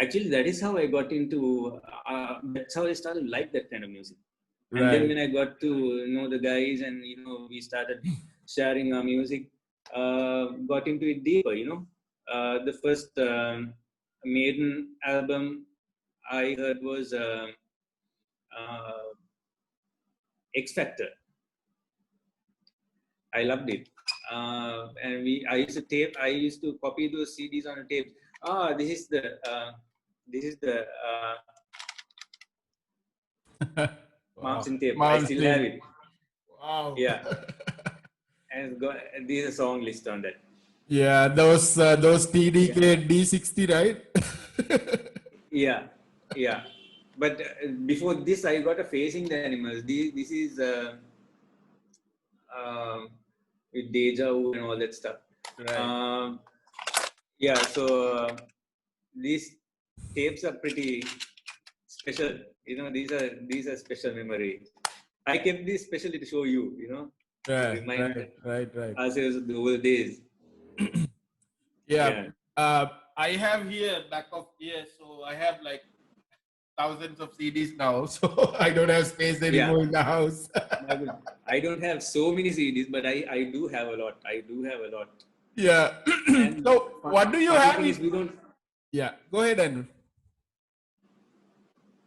Actually, that is how I got into. That's how I started to like that kind of music. And then when I got to know the guys, and we started sharing our music, got into it deeper. The first Maiden album I heard was X Factor. I loved it, and I used to copy those CDs on a tape. This is the Mountain tape. I still have it. Wow. Yeah. And this is a song list on that. Yeah, those TDK D60, right? Yeah. But before this, I got a Facing the Animals. This is with Deja Vu and all that stuff. Right. Yeah. So these tapes are pretty special. These are special memories. I kept this specially to show you. To remind Right. us of the old days. Yeah. I have here back of here, so I have like thousands of CDs now, so I don't have space anymore in the house. I don't have so many CDs, but I do have a lot. Yeah. So what do you have? We don't. Yeah. Go ahead, Andrew.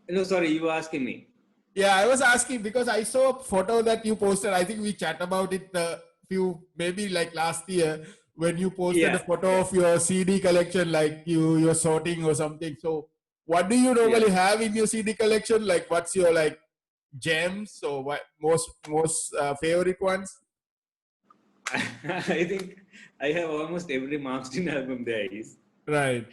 No, sorry, you were asking me. Yeah, I was asking because I saw a photo that you posted. I think we chat about it maybe like last year when you posted a photo of your CD collection, like you're sorting or something. So what do you normally have in your CD collection? Like what's your like gems or what most favorite ones? I think I have almost every Malmsteen album there is. Right.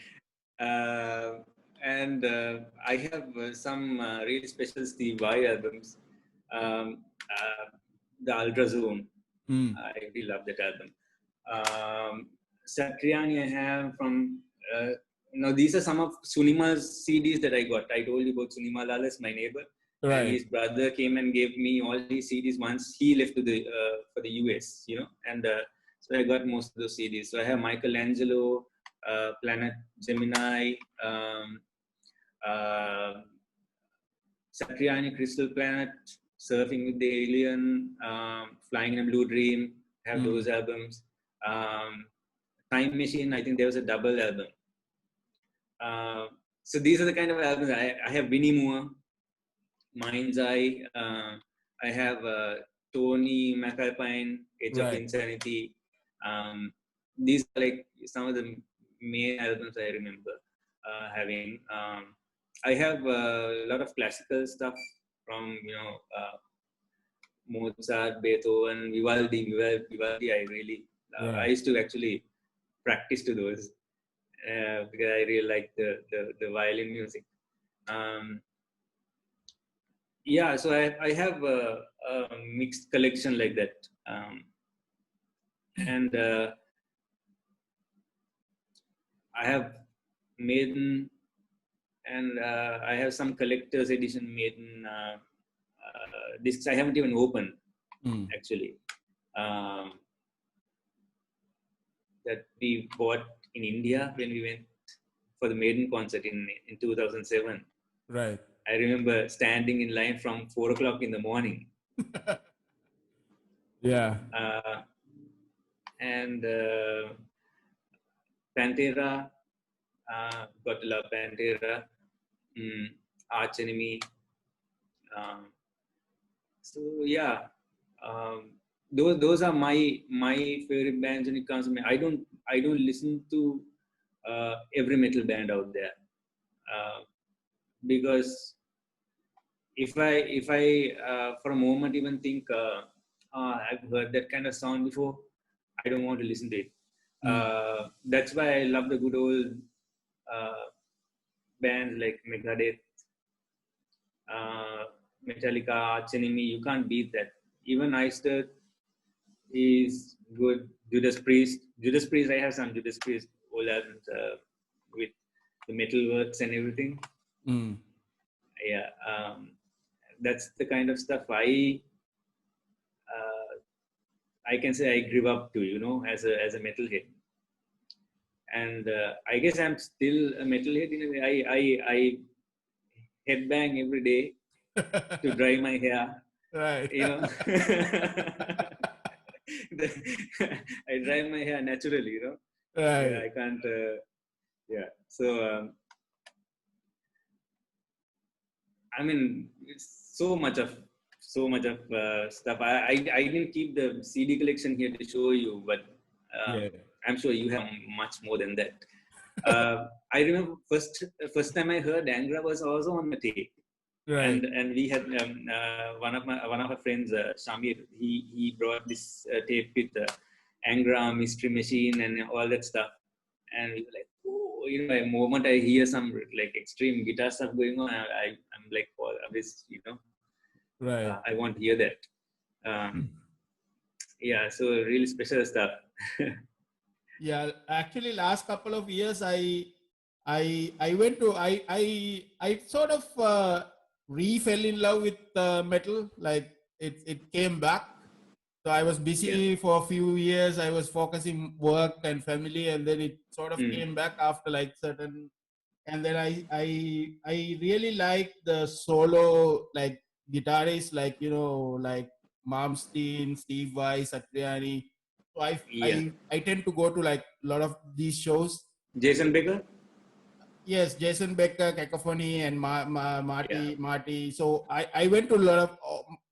And I have some really special Steve Vai albums. The Ultrazone. I really love that album. Satriani I have from. These are some of Sunima's CDs that I got. I told you about Sunima Lalas, my neighbor. And Right. his brother came and gave me all his CDs once he left to the for the US, and so I got most of those CDs. So I have Michelangelo, Planet Gemini, uh, Satriani, Crystal Planet, Surfing with the Alien, Flying in a Blue Dream. Have those albums. Time Machine, I think there was a double album. So these are the kind of albums. I have Winnie Moore, Mind's Eye. I have Tony McAlpine, Edge of Right. Insanity. These are like some of the main albums I remember having. I have a lot of classical stuff from Mozart, Beethoven, Vivaldi. I really I Right. used to actually practice to those because I really like the violin music. Yeah, so I have a mixed collection like that, and I have Maiden, and I have some collector's edition Maiden discs. I haven't even opened actually. That we bought in India when we went for the Maiden concert in 2007. Right. I remember standing in line from 4 o'clock in the morning. Yeah. And Pantera, got to love Pantera, Arch Enemy. So yeah, those are my favorite bands when it comes to me. I don't listen to every metal band out there because if I for a moment even think I've heard that kind of sound before, I don't want to listen to it. That's why I love the good old bands like Megadeth, Metallica, Arch Enemy. You can't beat that. Even Easter is good. Judas Priest. I have some Judas Priest old albums with the metal works and everything. Yeah, that's the kind of stuff I can say I grew up to, as a metalhead. And I guess I'm still a metalhead in a way. I headbang every day to dry my hair. Right. I dry my hair naturally. Right. Yeah, I can't. Yeah. So I mean, it's so much of stuff. I didn't keep the CD collection here to show you, but Yeah. I'm sure you have much more than that. I remember first time I heard Angra was also on the tape. Right. And we had one of our friends, Shamir. He brought this tape with Angra, Mystery Machine, and all that stuff. And we were like, oh, the moment I hear some like extreme guitar stuff going on, I'm like, oh, this, Right. I want to hear that. Yeah, so really special stuff. Yeah, actually, last couple of years, I went to I sort of fell in love with metal. Like it came back. So I was busy for a few years. I was focusing work and family, and then it sort of came back after like certain. And then I really like the solo like guitarists like like Malmsteen, Steve Vai, Satriani. So I tend to go to like a lot of these shows. Jason Becker? Yes, Jason Becker, Cacophony, and Marty. So I went to a lot of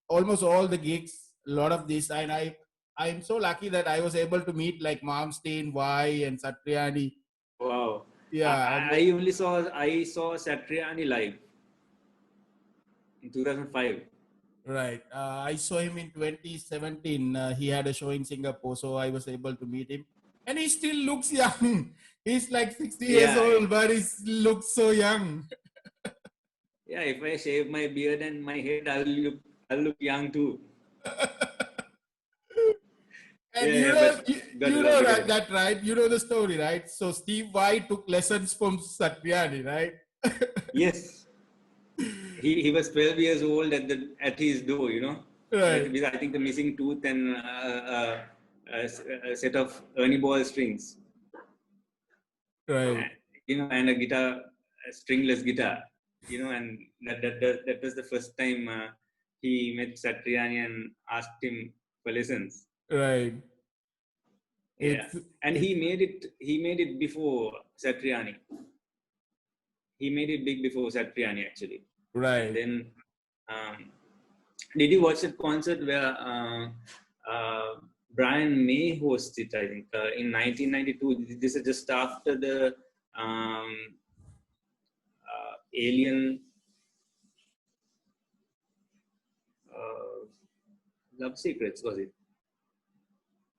almost all the gigs, a lot of this, and I'm so lucky that I was able to meet like Malmsteen, Vai, and Satriani. Wow. Yeah, I saw Satriani live in 2005. Right. I saw him in 2017. He had a show in Singapore, so I was able to meet him. And he still looks young. He's like 60 years old, but he looks so young. Yeah, if I shave my beard and my head, I'll look young too. And you know that, right? You know the story, right? So Steve Vai took lessons from Satriani, right? Yes. he was 12 years old at his door, Right. with I think a missing tooth and a set of Ernie ball strings, Right. and a guitar, a stringless guitar, and that was the first time he met Satriani and asked him for lessons. Right. Yeah, It's and he made it before Satriani. He made it big before Satriani actually, and right. then. Did you watch that concert where Brian May hosted it? I think in 1992. This is just after the Alien Love Secrets, was it?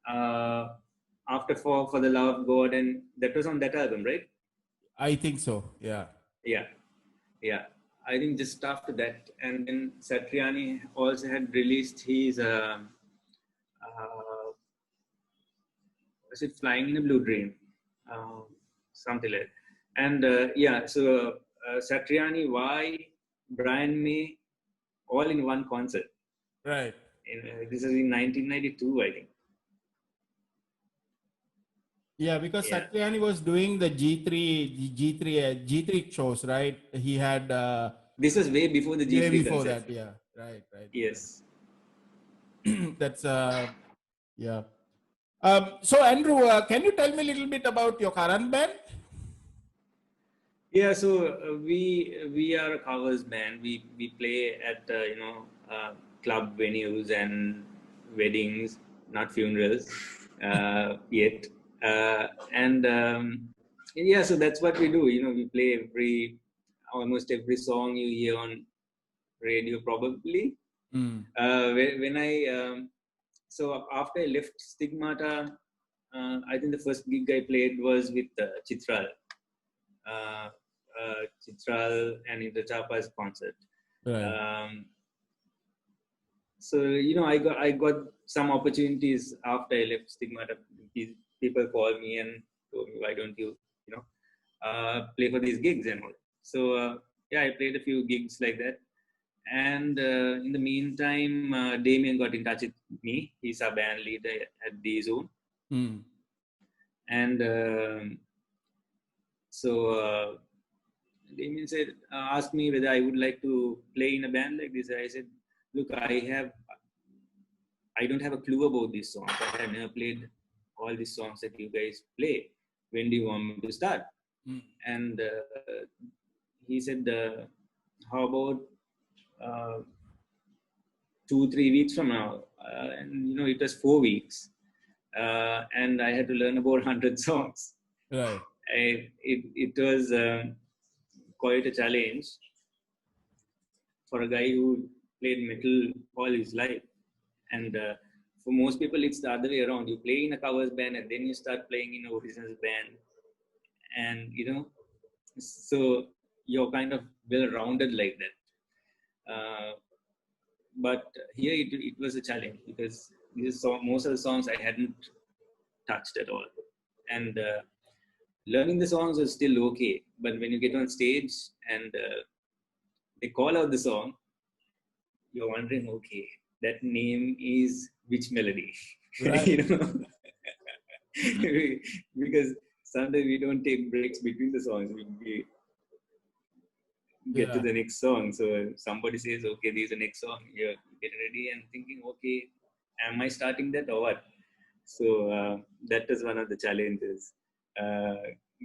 After for the Love of God, and that was on that album, right? I think so. Yeah. Yeah, yeah. I think just after that, and then Satriani also had released his was it Flying in a Blue Dream, uh, something like that. And so Satriani, Y, Brian May, all in one concert. Right. This is in 1992, I think. Yeah, because Yeah, Satriani was doing the G3 shows, right? He had this was way before the way G3 before concerts. that. Yeah. Right. Right. Yes. That's yeah. So Andrew, can you tell me a little bit about your current band? Yeah, so we are a covers band. We play at club venues and weddings, not funerals yet. And yeah, so that's what we do. We play almost every song you hear on radio, probably. Mm. When I so after I left Stigmata, I think the first gig I played was with Chitral. Uh, Chitral and Indrachapa's concert. Right. So I got some opportunities after I left Stigmata. People call me and told me, why don't you play for these gigs and all. So yeah, I played a few gigs like that. And in the meantime, Damien got in touch with me. He's our band leader at the Zone. Mm. And so Damien asked me whether I would like to play in a band like this. I said, look, I don't have a clue about these songs. I have never played all these songs that you guys play. When do you want me to start? Mm. And he said, how about 2-3 weeks from now? And it was 4 weeks. And I had to learn about 100 songs. Right. It was quite a challenge for a guy who played metal all his life. And for most people, it's the other way around. You play in a covers band and then you start playing in a originals band. And, so you're kind of well-rounded like that. But here it was a challenge because most of the songs I hadn't touched at all. And learning the songs was still okay. But when you get on stage and they call out the song, you're wondering, okay, that name is which melody? Right. Because sometimes we don't take breaks between the songs. We get to Yeah. the next song. So somebody says, okay, this is the next song. You get ready and thinking, okay, am I starting that or what? So that is one of the challenges,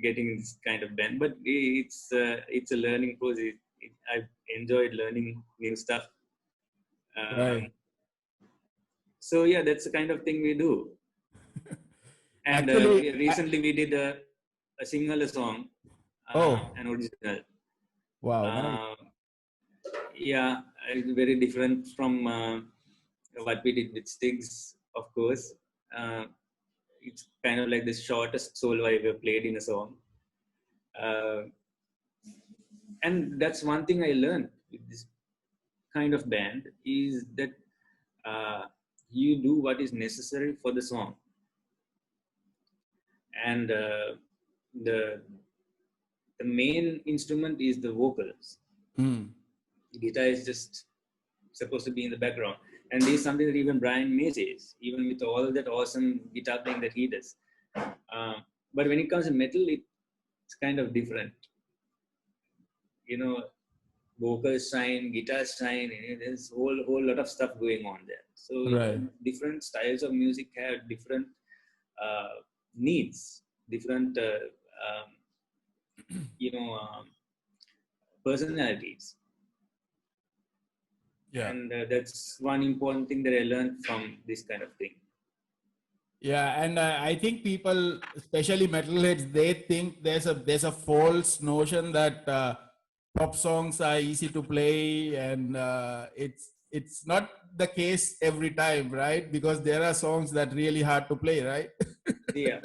getting this kind of band. But it's a learning process. I've enjoyed learning new stuff. Right. So yeah, that's the kind of thing we do. And Actually, recently we did a single song, oh, an original. wow, nice. Yeah, it's very different from what we did with Stigs, of course. It's kind of like the shortest solo I ever played in a song. And that's one thing I learned with this kind of band is that you do what is necessary for the song. And the main instrument is the vocals. Mm. Guitar is just supposed to be in the background. And this is something that even Brian May says, even with all that awesome guitar playing that he does. But when it comes to metal, it's kind of different. You know, vocals shine, guitars shine, there's whole lot of stuff going on there. So Right. different styles of music have different needs, different personalities. Yeah. And that's one important thing that I learned from this kind of thing. Yeah, and I think people, especially metalheads, they think there's a false notion that pop songs are easy to play, and it's not the case every time, right? Because there are songs that really hard to play, right? Yeah,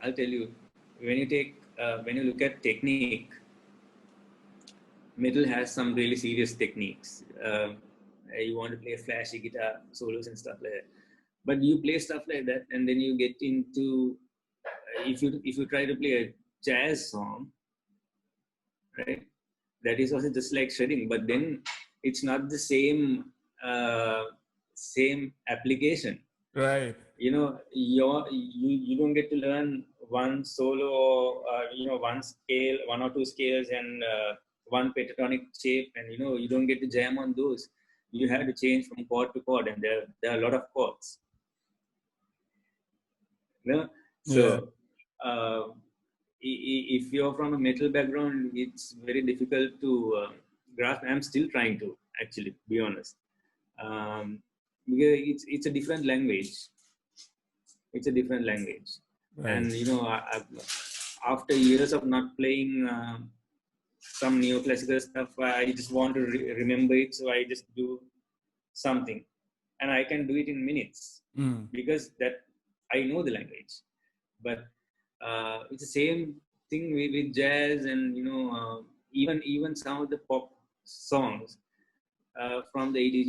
I'll tell you, when you look at technique, metal has some really serious techniques. You want to play a flashy guitar solos and stuff like that, but you play stuff like that, and then you get into if you try to play a jazz song, right? That is also just like shredding, but then it's not the same application. Right. You know, you don't get to learn one solo or one scale, one or two scales, and one pentatonic shape, and you don't get to jam on those. You have to change from chord to chord, and there are a lot of chords. So if you're from a metal background, it's very difficult to grasp. I'm still trying to actually be honest, because it's a different language. It's a different language. Right. And after years of not playing some neoclassical stuff, I just want to remember it, so I just do something, and I can do it in minutes because that I know the language. But it's the same thing with jazz, and even some of the pop songs from the 80s.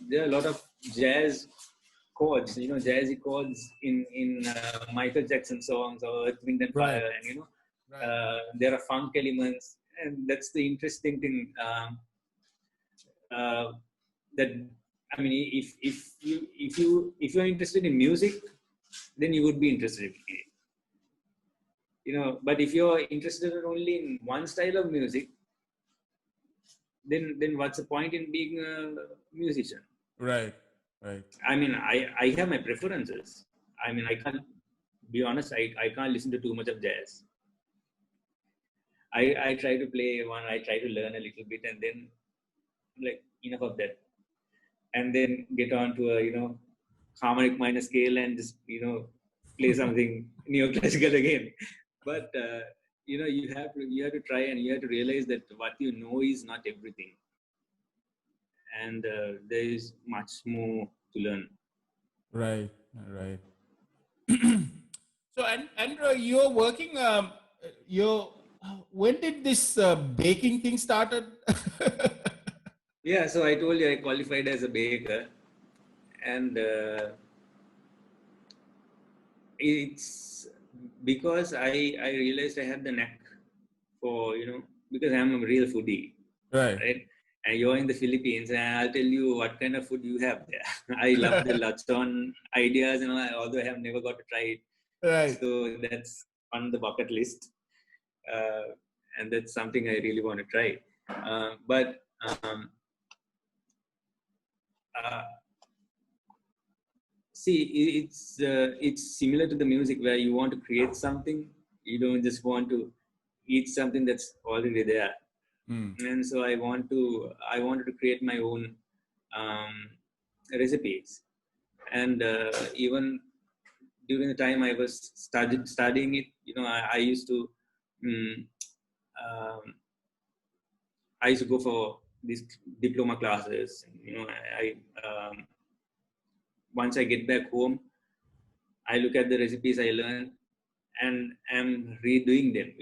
There are a lot of jazz chords, jazzy chords in Michael Jackson songs or Earth, Wind and Fire, Right. and Right. there are funk elements, and that's the interesting thing. That I mean, if you're interested in music, then you would be interested in it. But if you're interested only in one style of music, then what's the point in being a musician? Right. Right. I mean, I have my preferences. I mean, I can't be honest. I can't listen to too much of jazz. I try to play one. I try to learn a little bit, and then like enough of that, and then get on to a harmonic minor scale and just play something neoclassical again. But you have to try, and you have to realize that what you know is not everything, and there is much more to learn. Right. Right. So, and you're working. When did this baking thing started? Yeah, so I told you I qualified as a baker, and it's because I realized I have the knack for because I'm a real foodie, right? And you're in the Philippines, and I'll tell you what kind of food you have there. I love the lechon ideas, although I have never got to try it. Right. So that's on the bucket list, and that's something I really want to try. But see, it's similar to the music where you want to create something. You don't just want to eat something that's already there. And so I wanted to create my own recipes, and even during the time I was studying it, I used to I used to go for these diploma classes. I once I get back home, I look at the recipes I learned, and I'm redoing them.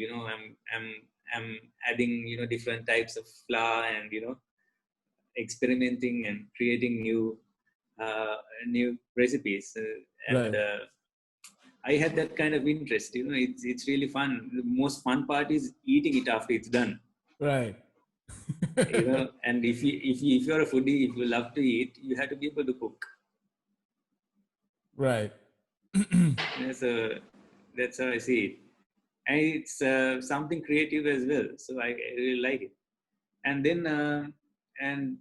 I'm adding different types of flour, and experimenting and creating new recipes, and I had that kind of interest. It's really fun. The most fun part is eating it after it's done. Right. And if you're a foodie, if you love to eat, you have to be able to cook. Right. So that's how I see it, and it's something creative as well. So I really like it. And then and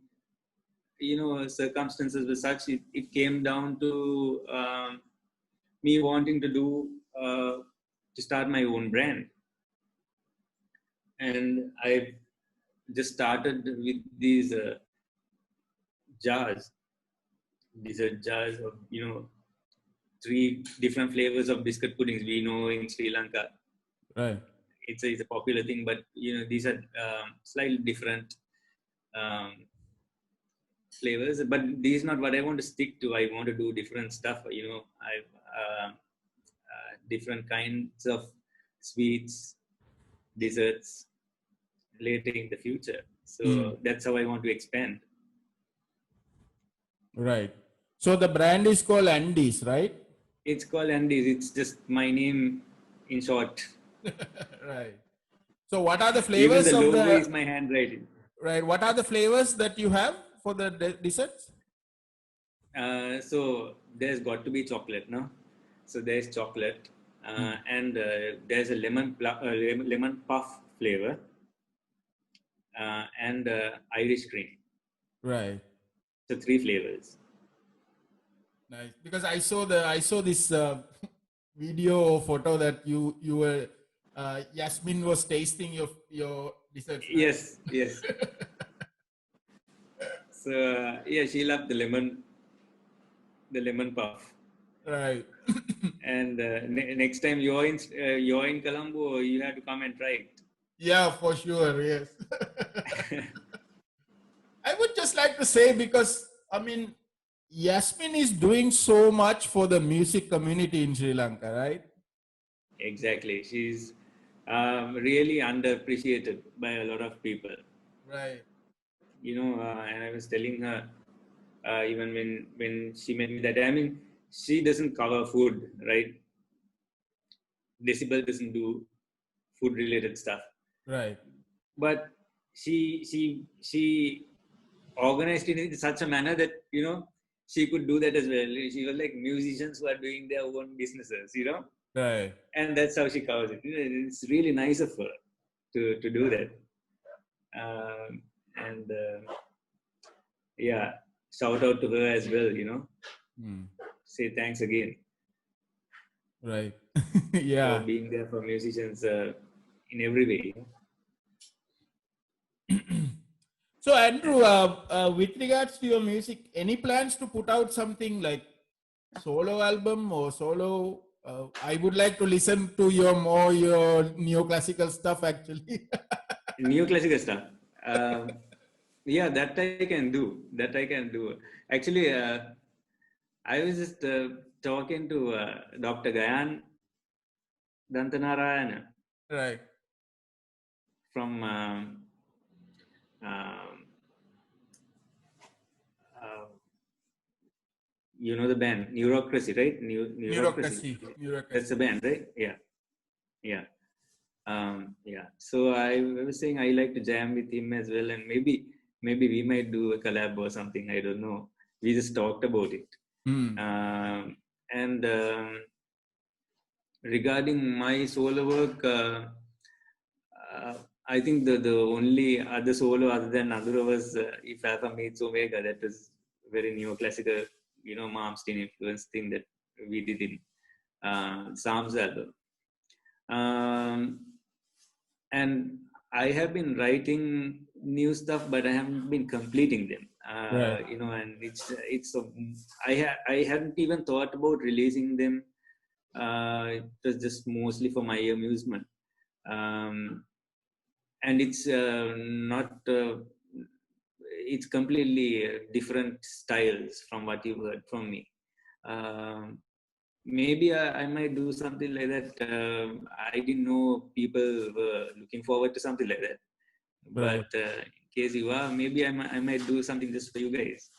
circumstances were such, it came down to me wanting to do to start my own brand, and I just started with these jars. These are jars of 3 different flavors of biscuit puddings we know in Sri Lanka. Right. It's a popular thing, but these are slightly different um, flavors. But this is not what I want to stick to. I want to do different stuff. I've different kinds of sweets, desserts later in the future. So that's how I want to expand. Right. So the brand is called Andes, right? It's called Andes. It's just my name in short. Right. So what are the Even flavors the of logo the is my handwriting. right? What are the flavors that you have for the desserts? So there's got to be chocolate, no? So there's chocolate, and there's a lemon puff flavor, and Irish cream. Right. So 3 flavors. Nice. Because I saw this video or photo that you were Yasmin was tasting your desserts. Right? Yes. So yeah, she loved the lemon puff. Right. And next time you're in Colombo, you have to come and try it. Yeah, for sure. Yes. I would just like to say, because I mean, Yasmin is doing so much for the music community in Sri Lanka, right? Exactly. She's really underappreciated by a lot of people. Right. And I was telling her, even when she met me, that I mean, she doesn't cover food, right? Decibel doesn't do food related stuff, Right. but she organized it in such a manner that she could do that as well. She was like musicians who are doing their own businesses, Right. and that's how she covers it. It's really nice of her to do that. And yeah, shout out to her as well. Say thanks again Right. for Yeah. being there for musicians in every way. So Andrew, with regards to your music, any plans to put out something like solo album or solo? I would like to listen to your neoclassical stuff actually. Neoclassical stuff. Yeah, that I can do. Actually, I was just talking to Dr. Gayan Dantanarayana Right. from um, uh, the band Neurocracy, right? Neurocracy. That's the band, right? Yeah. So I was saying I like to jam with him as well, and maybe we might do a collab or something. I don't know. We just talked about it. And regarding my solo work, I think the only other solo other than Adhura was If Alpha Meets Omega. That was very neoclassical, Malmsteen influence thing that we did in Psalms album. And I have been writing new stuff, but I haven't been completing them. Right. And I hadn't even thought about releasing them. It was just mostly for my amusement. And it's not. It's completely different styles from what you heard from me. Maybe I might do something like that. I didn't know people were looking forward to something like that. Right. But in case you are, maybe I might do something just for you guys.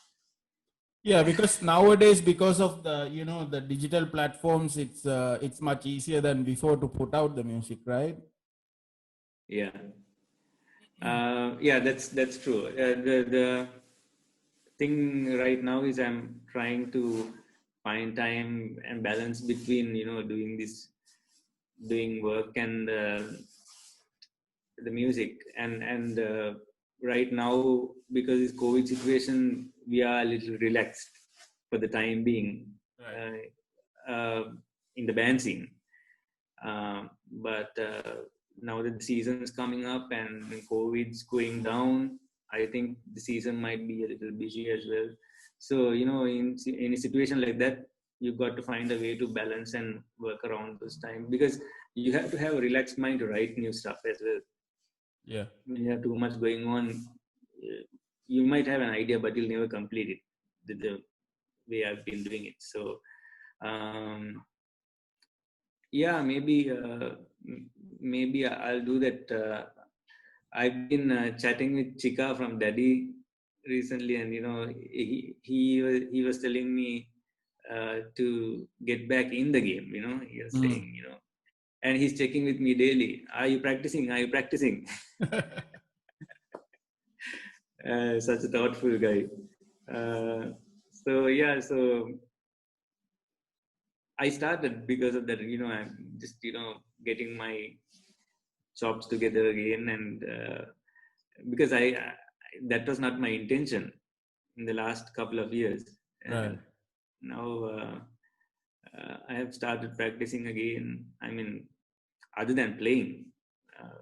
Yeah, because nowadays, because of the the digital platforms, it's much easier than before to put out the music, right? Yeah. Yeah, that's true. The thing right now is I'm trying to find time and balance between doing work and the music and right now, because this COVID situation, we are a little relaxed for the time being. Right. uh, in the band scene. But now that the season is coming up and COVID's going down, I think the season might be a little busy as well. So, in a situation like that, you've got to find a way to balance and work around those time, because you have to have a relaxed mind to write new stuff as well. Yeah. When you have too much going on, you might have an idea, but you'll never complete it the way I've been doing it. So, um, yeah, maybe I'll do that. I've been chatting with Chika from Daddy recently, and he was telling me to get back in the game. He was saying, and he's checking with me daily. Are you practicing? Are you practicing? Such a thoughtful guy. So I started because of that. I'm just getting my chops together again, and because that was not my intention in the last couple of years. Right. Now I have started practicing again. I mean, other than playing, uh,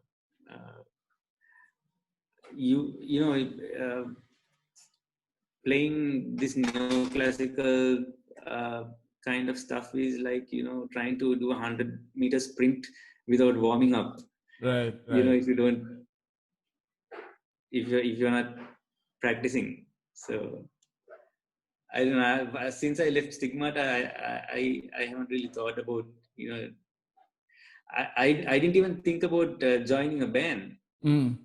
playing this neoclassical kind of stuff is like trying to do a 100-meter sprint without warming up. Right. If you don't, if you're not practicing. So I don't know. Since I left Stigmata, I haven't really thought about I didn't even think about joining a band. I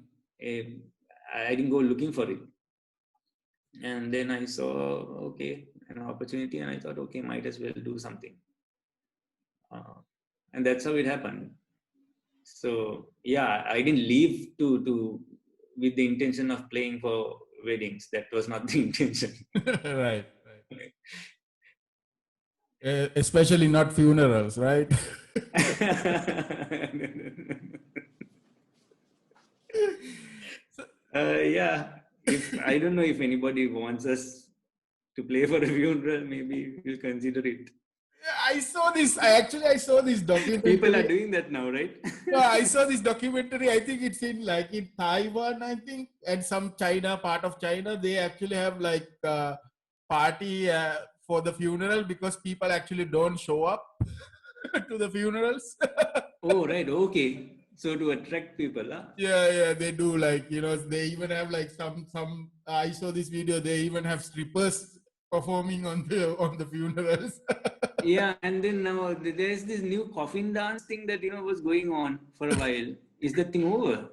didn't go looking for it, and then I saw an opportunity, and I thought, okay, might as well do something, and that's how it happened. So yeah, I didn't leave to with the intention of playing for weddings. That was not the intention. Right. Especially not funerals, right? Yeah. If I don't know if anybody wants us to play for a funeral, maybe we'll consider it. I saw this documentary. People are doing that now, right? No, I saw this documentary. I think it's in Taiwan, I think, and some part of China. They actually have party for the funeral because people actually don't show up to the funerals. Oh, right. Okay. So to attract people, huh? Yeah, they do. They even have some. I saw this video. They even have strippers performing on the funerals. Yeah, and then now there's this new coffin dance thing that was going on for a while. Is that thing over?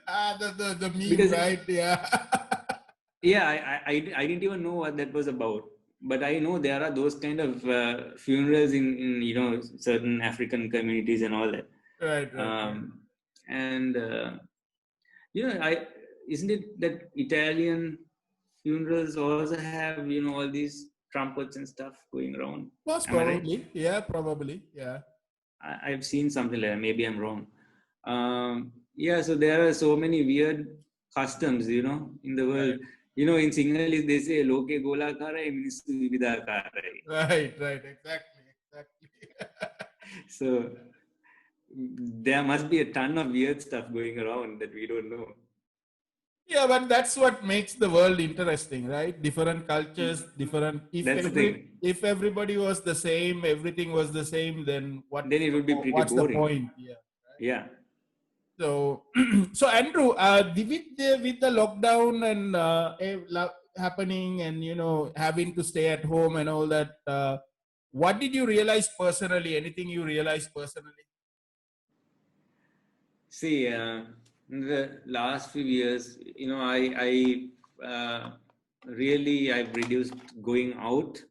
The meme, Because right? Yeah. yeah, I didn't even know what that was about, but I know there are those kind of funerals in certain African communities and all that. Right. And I isn't it that Italian funerals also have all these trumpets and stuff going around? Most Am I right? probably. Yeah, probably. Yeah. I've seen something like that. Maybe I'm wrong. Yeah, so there are so many weird customs, in the world. Right. In Sinhalese they say "Loke gola karai means vida karai." Right. Exactly. So there must be a ton of weird stuff going around that we don't know. Yeah, but that's what makes the world interesting, right? Different cultures, different. That's the thing. If everybody was the same, everything was the same, then Then it would be pretty what's the boring. point? Yeah. Yeah. So, so Andrew, with the lockdown and happening, and having to stay at home and all that, what did you realize personally? Anything you realized personally? See, in the last few years, I really I've reduced going out.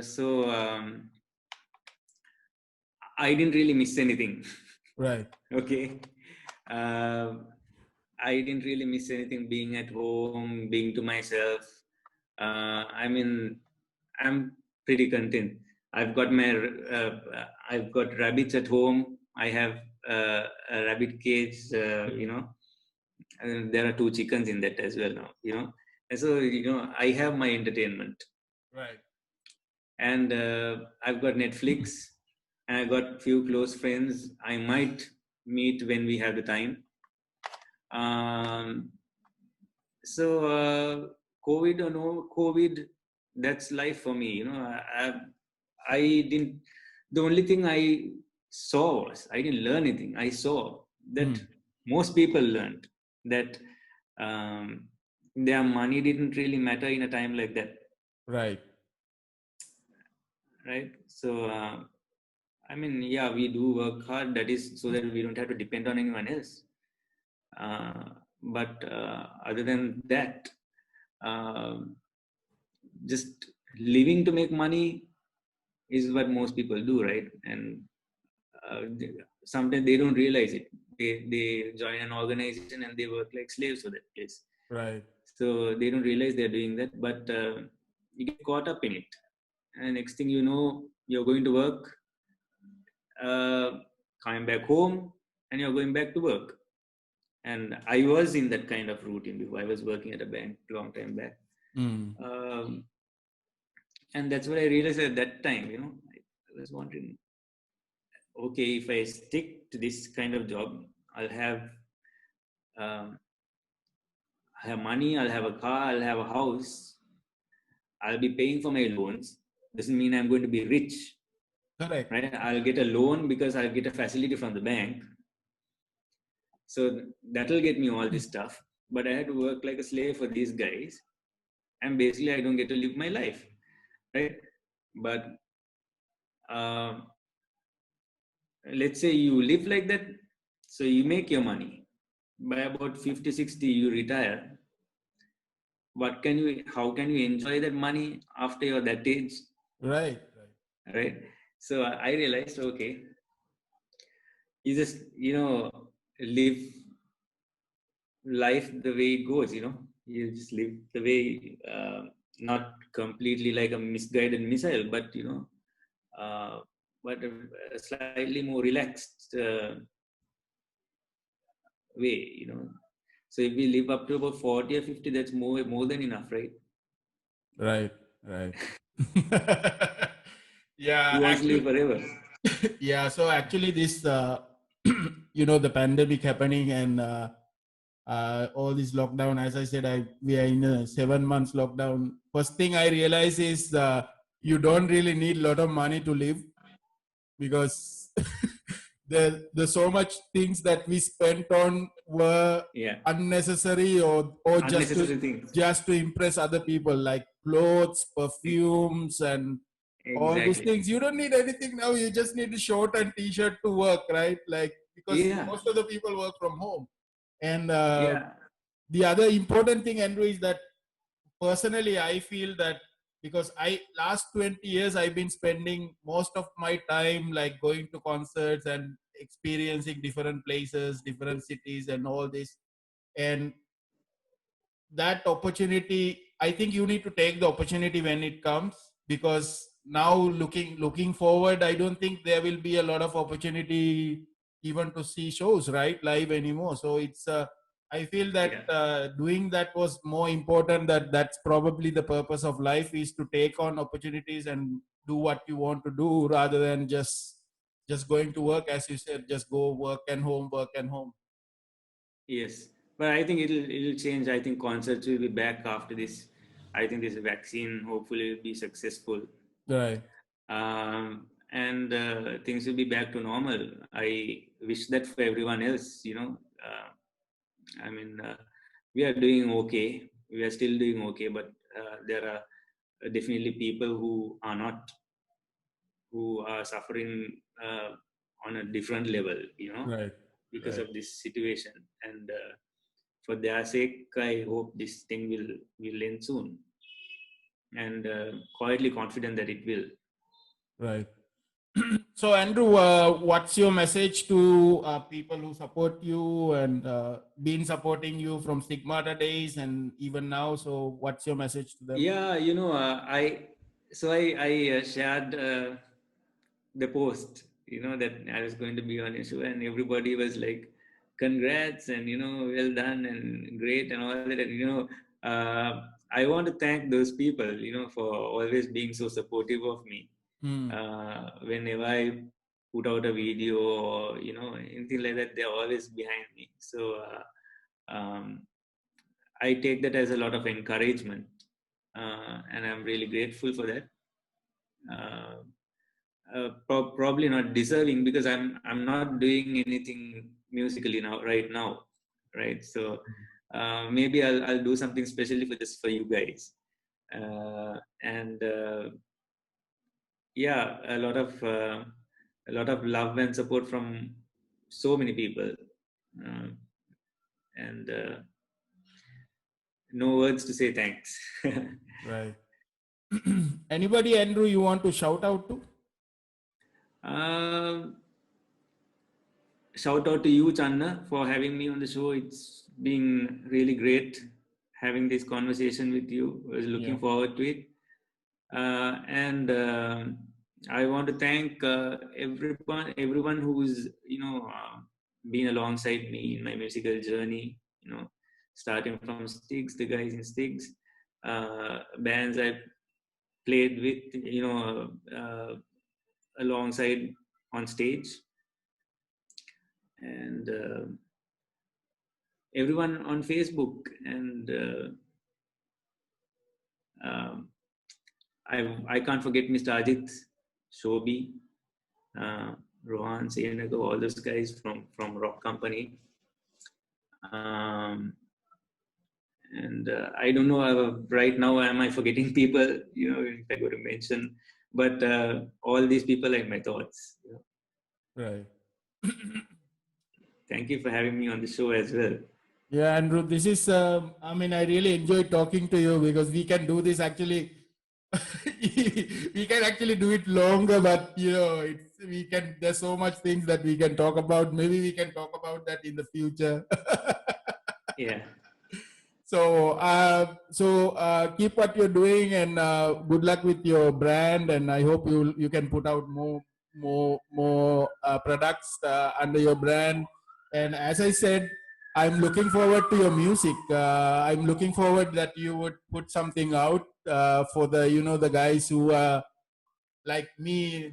So I didn't really miss anything. Right. Okay. Uh, I didn't really miss anything being at home, being to myself. I mean, I'm pretty content. I've got my, I've got rabbits at home. I have a rabbit cage, and there are 2 chickens in that as well now. And so, I have my entertainment. Right. And I've got Netflix, and I've got few close friends I might meet when we have the time. Um, so COVID or no COVID, that's life for me. I didn't. The only thing I saw was I didn't learn anything. I saw that most people learned that their money didn't really matter in a time like that. Right. Right. So. I mean, yeah, we do work hard. That is so that we don't have to depend on anyone else. But other than that, just living to make money is what most people do, right? And sometimes they don't realize it. They join an organization and they work like slaves for that place. Right. So they don't realize they're doing that, but you get caught up in it. And next thing you know, you're going to work, coming back home, and you're going back to work. And I was in that kind of routine before. I was working at a bank long time back. And that's what I realized at that time. I was wondering, okay, if I stick to this kind of job, I'll um, have money, I'll have a car, I'll have a house, I'll be paying for my loans. Doesn't mean I'm going to be rich. Correct. Right? I'll get a loan because I'll get a facility from the bank. So that'll get me all this stuff. But I had to work like a slave for these guys. And basically, I don't get to live my life. Right? But let's say you live like that. So you make your money. By about 50, 60, you retire. How can you enjoy that money after you're that age? Right. Right. So I realized, okay, you just, live life the way it goes, you just live the way, not completely like a misguided missile, but, but a slightly more relaxed way. So if we live up to about 40 or 50, that's more than enough, right? Right. Yeah, Who wants to live actually, forever? yeah. So actually, this, the pandemic happening and all this lockdown. As I said, we are in a 7 months lockdown. First thing I realize is you don't really need a lot of money to live, because there's so much things that we spent on were unnecessary or Unnecessary things. just to impress other people, like clothes, perfumes, and all these Exactly. things. You don't need anything now. You just need a short and t-shirt to work, right? Like, because most of the people work from home. And the other important thing, Andrew, is that personally I feel that, because last 20 years I've been spending most of my time like going to concerts and experiencing different places, different cities and all this. And that opportunity, I think you need to take the opportunity when it comes, because now looking forward, I don't think there will be a lot of opportunity even to see shows right live anymore. So it's I feel that doing that was more important. That's probably the purpose of life, is to take on opportunities and do what you want to do, rather than just going to work, as you said, just go work and home. Yes, but I think it'll change. I think concerts will be back after this. I think this vaccine hopefully will be successful. Right. And things will be back to normal. I wish that for everyone else. I mean, we are doing okay. We are still doing okay, but there are definitely people who are not, who are suffering on a different level. Right. Because of this situation. And for their sake, I hope this thing will end soon, and quietly confident that it will. Right. So Andrew, what's your message to people who support you and been supporting you from Stigmata days and even now? So what's your message to them? Yeah, I shared the post, that I was going to be on a show, and everybody was like, "Congrats!" and "Well done!" and "Great!" and all that. And I want to thank those people, for always being so supportive of me. Whenever I put out a video or anything like that, they're always behind me. So I take that as a lot of encouragement, and I'm really grateful for that. Probably not deserving, because I'm not doing anything musically right now, right? So maybe I'll do something specially for you guys, and yeah, a lot of love and support from so many people, uh, and no words to say thanks. Right. Anybody, Andrew, you want to shout out to? Um, Shout out to you, Channa, for having me on the show. It's been really great having this conversation with you. I was looking forward to it. And I want to thank everyone who's been alongside me in my musical journey. Starting from Stigs, the guys in Stigs, bands I played with, alongside on stage, and everyone on Facebook, and um, I can't forget Mr. Ajit, Shobi, Rohan, Senago, all those guys from Rock Company. And I don't know, right now, am I forgetting people, if I go to mention, but all these people are in my thoughts. Right. Thank you for having me on the show as well. Yeah, Andrew, this is, I mean, I really enjoyed talking to you because we can do this actually. We can actually do it longer, but there's so much things that we can talk about. Maybe we can talk about that in the future. Yeah. So keep what you're doing, and good luck with your brand. And I hope you can put out more products under your brand. And as I said, I'm looking forward to your music. I'm looking forward that you would put something out for the guys who like me,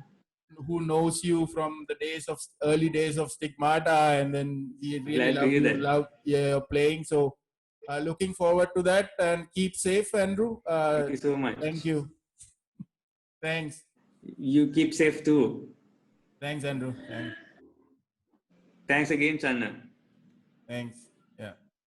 who knows you from the early days of Stigmata, and then we really Glad to love hear you, that. love your playing. So looking forward to that, and keep safe, Andrew. Thank you so much. Thank you. Thanks. You keep safe too. Thanks, Andrew. Thanks. Thanks again, Channa. Thanks. Yeah.